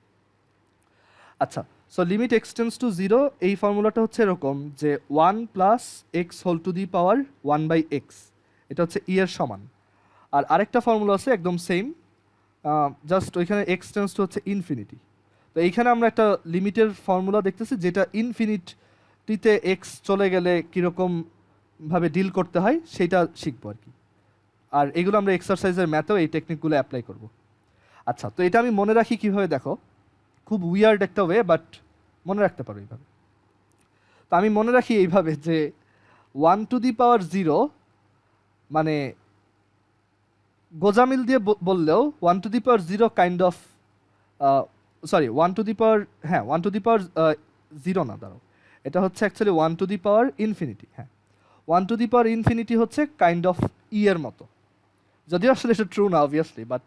আচ্ছা, so limit x tends to zero, এই ফর্মুলাটা হচ্ছে এরকম যে 1 plus x whole to the power 1/x, এটা হচ্ছে ই এর সমান। আর আরেকটা ফর্মুলা আছে একদম সেম, জাস্ট ওইখানে এক্সটেন্স টু হচ্ছে ইনফিনিটি। তো এইখানে আমরা একটা লিমিটের ফর্মুলা দেখতেছি যেটা ইনফিনিটিতে এক্স চলে গেলে কীরকম ভাবে ডিল করতে হয় সেটা শিখবো আর কি। আর এগুলো আমরা এক্সারসাইজের ম্যাথেও এই টেকনিকগুলো অ্যাপ্লাই করব। আচ্ছা, তো এটা আমি মনে রাখি কিভাবে, দেখো খুব উইয়ার্ড একটা ওয়ে, বাট মনে রাখতে পারো এইভাবে। তো আমি মনে রাখি এইভাবে যে 1 টু দি পাওয়ার 0 মানে গোজামিল দিয়ে বললেও 1 to the power 0 kind of, sorry 1 to the power, হ্যাঁ 1 টু দি পাওয়ার 0 না, দাঁড়াও, এটা হচ্ছে actually 1 to the power infinity. হ্যাঁ, 1 টু দি পাওয়ার ইনফিনিটি হচ্ছে কাইন্ড অফ ই এর মতো, যদিও আসলে এটা ট্রু না অবভিয়াসলি, বাট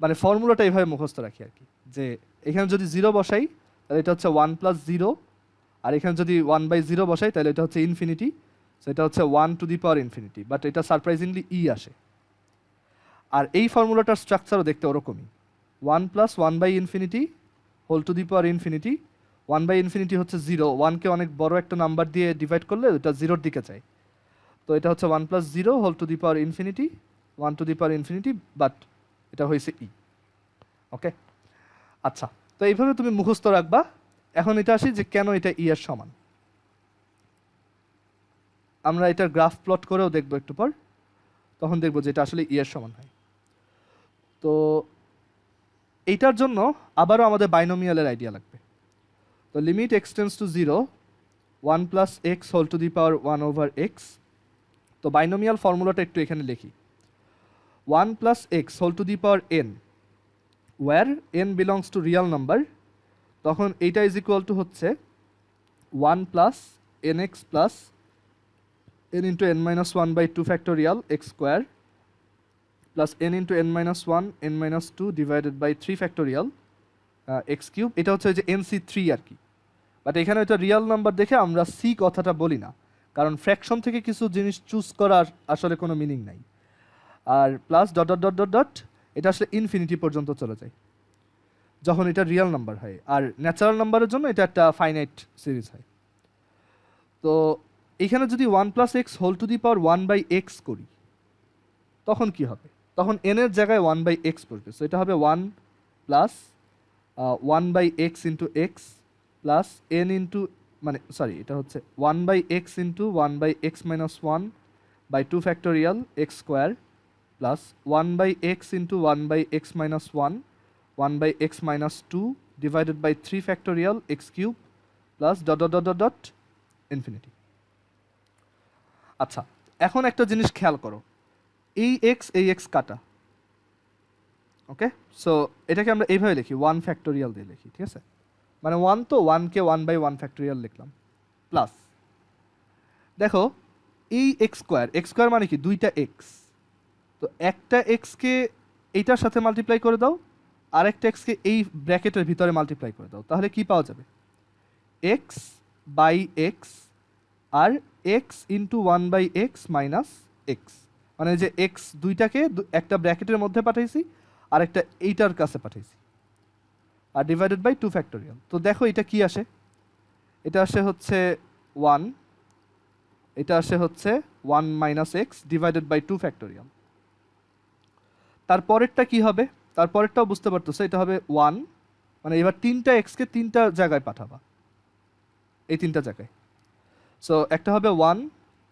মানে ফর্মুলাটা এইভাবে মুখস্থ রাখি আর কি, যে এখানে যদি 0 বসাই তাহলে এটা হচ্ছে 1 প্লাস 0, আর এখানে যদি 1/0 বসাই তাহলে এটা হচ্ছে ইনফিনিটি, সো এটা হচ্ছে 1 to the power infinity, but এটা সারপ্রাইজিংলি ই আসে। আর এই ফর্মুলাটার স্ট্রাকচারও দেখতে ওরকমই, 1 plus one by infinity whole to the power infinity, one by infinity হচ্ছে 0, 1কে অনেক বড় একটা নাম্বার দিয়ে ডিভাইড করলে এটা 0-র দিকে যায়, তো এটা হচ্ছে 1 plus 0 whole to the power infinity, 1 to the power infinity, but এটা হয়েছে ই। ওকে, আচ্ছা, তো এইভাবে তুমি মুখস্থ রাখবা। এখন এটা আসি যে কেন এটা ই এর সমান, আমরা এটার গ্রাফ প্লট করেও দেখবো একটু পর, তখন দেখবো যে এটা আসলে ই এর সমান হয়। তো এইটার জন্য আবারও আমাদের বাইনোমিয়ালের আইডিয়া লাগবে। তো limit x tends to 0 1 plus x whole to the power 1/x, তো বাইনোমিয়াল ফর্মুলাটা একটু এখানে লিখি, 1 plus x whole to the power n, where n belongs to real number, তখন এইটা ইজ ইকুয়াল টু হচ্ছে 1 plus nx plus n into n minus 1/2 factorial x square plus n into n minus 1 n minus 2 divided by 3 factorial x cube. এটা হচ্ছে যে nc3 আর কি, but এখানে এটা Real number দেখে আমরা সি কথাটা বলি না, কারণ ফ্র্যাকশন থেকে কিছু জিনিস চুজ করার আসলে কোনো মিনিং নাই। আর plus dot dot dot dot dot, এটা আসলে ইনফিনিটি পর্যন্ত চলে যায় যখন এটা রিয়েল নাম্বার হয়, আর ন্যাচারাল নাম্বারের জন্য এটা একটা ফাইনাইট সিরিজ হয়। তো এখানে যদি 1 plus x whole to the power 1/x করি তখন কি হবে, তখন n এর জায়গায় 1/x পড়বে, সো এটা হবে 1 plus 1/x into x plus n into, মানে সরি এটা হচ্ছে 1/x into 1/x minus 1/2 factorial x square plus 1/x into 1/x minus 1/x minus 2 divided by 3 factorial x cube plus dot dot dot dot infinity. আচ্ছা, এখন একটা জিনিস খেয়াল করো, এই x কাটা, ওকে, সো এটাকে আমরা এইভাবে লিখি 1 ফ্যাক্টোরিয়াল দিয়ে লিখি, ঠিক আছে, মানে 1 তো 1কে 1/1 ফ্যাক্টোরিয়াল লিখলাম, প্লাস দেখো এই x স্কোয়ার মানে কি দুইটা x, তো একটা এক্সকে এইটার সাথে মাল্টিপ্লাই করে দাও, আরেকটা এক্সকে এই ব্র্যাকেটের ভিতরে মাল্টিপ্লাই করে দাও, তাহলে কি পাওয়া যাবে, এক্স বাই এক্স আর x into 1/x minus x, মানে যে এক্স দুইটাকে একটা ব্র্যাকেটের মধ্যে পাঠাইছি আর একটা এইটার কাছে পাঠাইছি, আর ডিভাইডেড বাই 2 ফ্যাক্টোরিয়াল। তো দেখো এটা কি আসে, এটা আসে হচ্ছে 1, এটা আসে হচ্ছে 1 minus x divided by 2 factorial. তারপরেরটা কি হবে, তারপরেরটাও বুঝতে পারতেছো, এটা হবে 1, মানে এবার তিনটা এক্সকে তিনটা জায়গায় পাঠাবা, এই তিনটা জায়গায়, সো একটা হবে 1,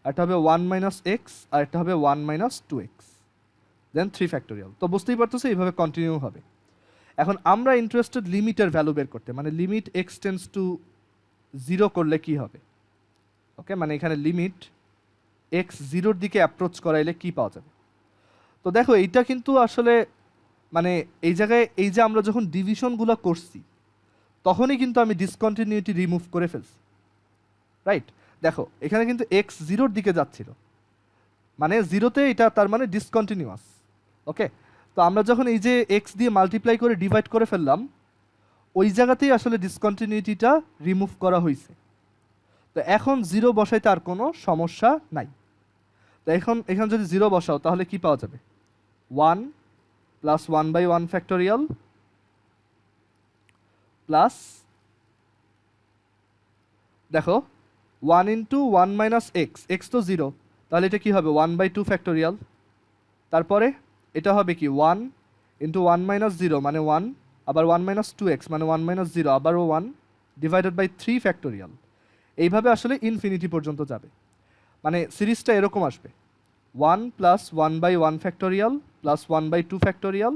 একটা হবে 1 মাইনাস এক্স, আর একটা হবে 1 মাইনাস 2x, দেন 3 ফ্যাক্টোরিয়াল। তো বুঝতেই পারতেছো এইভাবে কন্টিনিউ হবে। এখন আমরা ইন্টারেস্টেড লিমিটের ভ্যালু বের করতে, মানে লিমিট এক্স টেন্স টু 0 করলে কি হবে, ওকে, মানে এখানে লিমিট এক্স 0-র দিকে অ্যাপ্রোচ করাইলে কি পাওয়া যাবে। তো দেখো এইটা কিন্তু আসলে মানে এই জায়গায় এই যে আমরা যখন ডিভিশনগুলো করছি তখনই কিন্তু আমি ডিসকন্টিনিউটি রিমুভ করে ফেলছি, রাইট? দেখো এখানে কিন্তু এক্স জিরোর দিকে যাচ্ছিল, মানে জিরোতে এটা তার মানে ডিসকন্টিনিউয়াস। ওকে, তো আমরা যখন এই যে এক্স দিয়ে মাল্টিপ্লাই করে ডিভাইড করে ফেললাম, ওই জায়গাতেই আসলে ডিসকন্টিনিউটিটা রিমুভ করা হয়েছে। তো এখন জিরো বসাইতে আর কোনো সমস্যা নাই। তো এখানে যদি জিরো বসাও তাহলে কি পাওয়া যাবে? 1 প্লাস 1/1 ফ্যাক্টোরিয়াল প্লাস, দেখো 1 ইন্টু 1 মাইনাস এক্স, এক্স তো জিরো, তাহলে এটা কি হবে? 1/2 ফ্যাক্টোরিয়াল। তারপরে এটা হবে কি 1 ইন্টু 1 মাইনাস জিরো মানে 1, আবার 1 মাইনাস 2x মানে 1 মাইনাস জিরো আবারও 1 ডিভাইডেড বাই 3 ফ্যাক্টোরিয়াল। এইভাবে আসলে ইনফিনিটি পর্যন্ত যাবে, মানে সিরিজটা এরকম আসবে 1 plus 1/1 factorial plus 1/2 factorial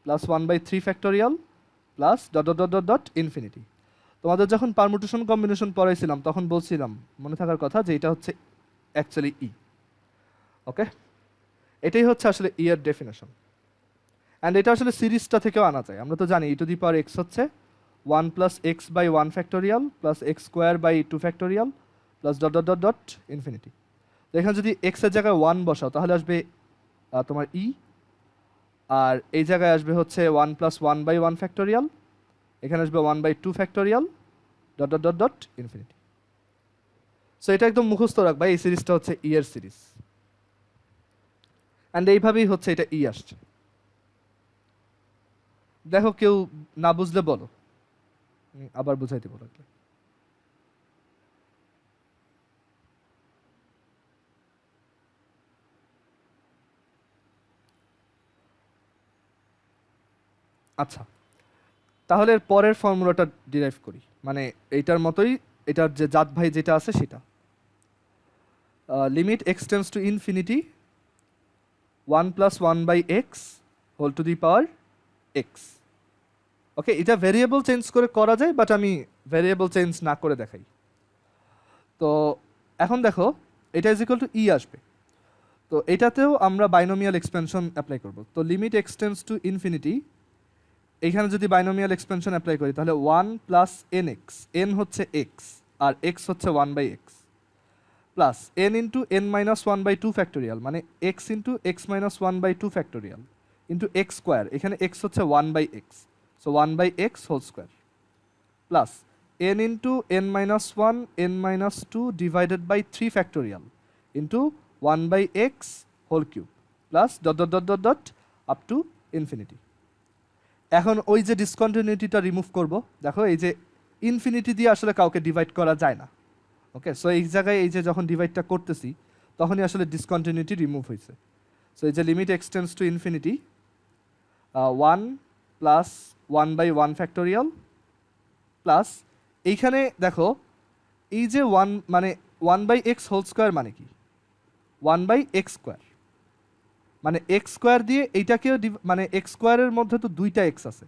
plus 1/3 factorial plus dot dot dot dot dot infinity. তোমাদের যখন পারমুটেশন কম্বিনেশন পড়াইছিলাম তখন বলছিলাম, মনে থাকার কথা, যে এটা হচ্ছে অ্যাকচুয়ালি ই। ওকে, এটাই হচ্ছে আসলে ই এর ডেফিনেশন। অ্যান্ড এটা আসলে সিরিজটা থেকেও আনা যায়। আমরা তো জানি ই টু দি পাওয়ার এক্স হচ্ছে 1 plus x by 1 factorial plus x square by 2 factorial plus dot dot dot dot infinity. তো এখানে যদি এক্সের জায়গায় 1 বসাও তাহলে আসবে তোমার ই, আর এই জায়গায় আসবে হচ্ছে 1 প্লাস 1/1 ফ্যাক্টোরিয়াল, এখানে আসবে 1/2 factorial dot dot dot dot infinity. So এটা একদম মুখস্থ রাখবা, এই সিরিজটা হচ্ছে ই এর সিরিজ। অ্যান্ড এইভাবেই হচ্ছে এটা ই আসছে। দেখো কেউ না বুঝলে বলো, আবার বুঝাই দেবো লাগলে। আচ্ছা, তাহলে এর পরের ফর্মুলাটা ডিরাইভ করি, মানে এইটার মতোই, এটার যে জাত ভাই যেটা আছে সেটা। Limit x tends to infinity 1 plus 1/x whole to the power x. Okay, এটা ভেরিয়েবল চেঞ্জ করে করা যায়, বাট আমি ভেরিয়েবল চেঞ্জ না করে দেখাই। তো এখন দেখো এটা ইজ ইকুয়াল টু ই আসবে, তো এটাতেও আমরা বাইনোমিয়াল এক্সপেনশন অ্যাপ্লাই করব। তো limit x tends to infinity, এইখানে যদি বাইনোমিয়াল এক্সপেনশন অ্যাপ্লাই করি তাহলে 1 প্লাস এন এক্স, এন হচ্ছে এক্স আর এক্স হচ্ছে 1/x, plus n into n minus 1/2 factorial মানে x into x minus 1/2 factorial into x square, এখানে এক্স হচ্ছে 1/x, so 1/x whole square, plus n into n minus 1 n minus 2 divided by 3 factorial into 1/x whole cube plus dot dot dot dot dot up to infinity. এখন ওই যে ডিসকন্টিনিউটিটা remove করব, দেখো এই যে infinity দিয়ে আসলে কাউকে ডিভাইড করা যায় না। ওকে, সো এই জায়গায় এই যে যখন ডিভাইডটা করতেছি তখনই আসলে ডিসকন্টিনিউটি রিমুভ হয়েছে। সো এই যে limit x tends two infinity 1 plus 1/1 factorial plus, এইখানে দেখো এই যে 1 মানে 1/x হোল স্কোয়ার মানে কি 1/x স্কোয়ার, মানে এক্স স্কোয়ার দিয়ে এইটাকেও মানে এক্স স্কোয়ারের মধ্যে তো দুইটা এক্স আছে,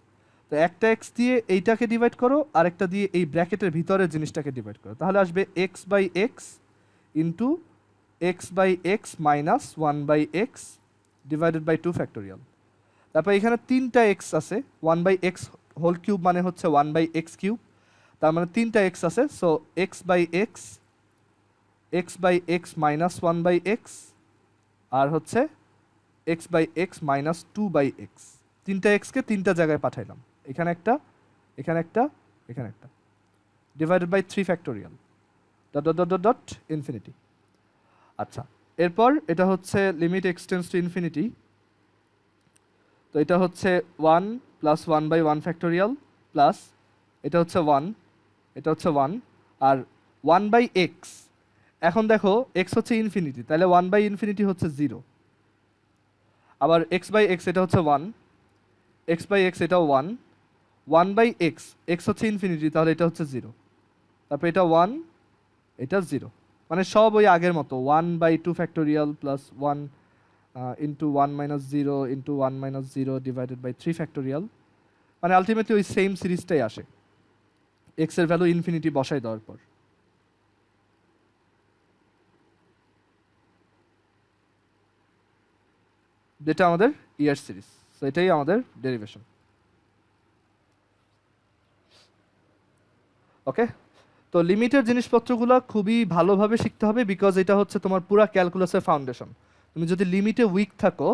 তো একটা এক্স দিয়ে এইটাকে ডিভাইড করো আর একটা দিয়ে এই ব্র্যাকেটের ভিতরের জিনিসটাকে ডিভাইড করো, তাহলে আসবে x/x into x/x minus 1/x divided by 2 factorial. তারপর এখানে তিনটা এক্স আছে, 1/x হোল কিউব মানে হচ্ছে 1/x কিউব, তার মানে তিনটা এক্স আছে, so x/x x/x minus 1/x আর হচ্ছে x/x মাইনাস 2/x, তিনটা এক্সকে তিনটা জায়গায় পাঠাইলাম, এখানে একটা এখানে একটা এখানে একটা divided by 3 factorial dot dot dot dot infinity. আচ্ছা, এরপর এটা হচ্ছে লিমিট এক্সটেন্স টু ইনফিনিটি, তো এটা হচ্ছে 1 প্লাস 1/1 ফ্যাক্টোরিয়াল প্লাস এটা হচ্ছে 1, এটা হচ্ছে 1 আর 1/x। এখন দেখো এক্স হচ্ছে ইনফিনিটি, তাহলে 1/ইনফিনিটি হচ্ছে 0, আবার x/x এটা হচ্ছে 1, x/x এটাও 1, 1/x এক্স হচ্ছে ইনফিনিটি তাহলে এটা হচ্ছে 0, তারপর এটা 1 এটা 0, মানে সব ওই আগের মতো 1/2 factorial plus 1 into 1 minus 0 into 1 minus 0 divided by 3 factorial, মানে আলটিমেটলি ওই সেম সিরিজটাই আসে এক্স এর ভ্যালু ইনফিনিটি বসাই দেওয়ার পর। যেটা আমাদের ইয়ার সিরিজ, সো এটাই আমাদের ডেরিভেশন। ওকে, তো লিমিটের জিনিসপত্রগুলো খুবই ভালোভাবে শিখতে হবে, বিকজ এটা হচ্ছে তোমার পুরা ক্যালকুলাসের ফাউন্ডেশন। তুমি যদি লিমিটে উইক থাকো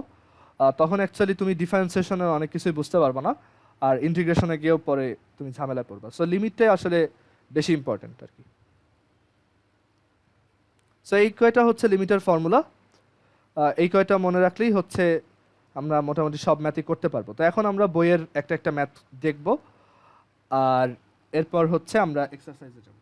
তখন অ্যাকচুয়ালি তুমি ডিফারেন্সিয়েশনের অনেক কিছুই বুঝতে পারবে না, আর ইন্টিগ্রেশনে গিয়েও পরে তুমি ঝামেলায় পড়বা। সো লিমিটটাই আসলে বেশি ইম্পর্টেন্ট আর কি। সো এই কয়টা হচ্ছে লিমিটের ফর্মুলা, এই কয়টা মনে রাখলেই হচ্ছে আমরা মোটামুটি সব ম্যাথই করতে পারবো। তো এখন আমরা বইয়ের একটা একটা ম্যাথ দেখব, আর এরপর হচ্ছে আমরা এক্সারসাইজে যাব।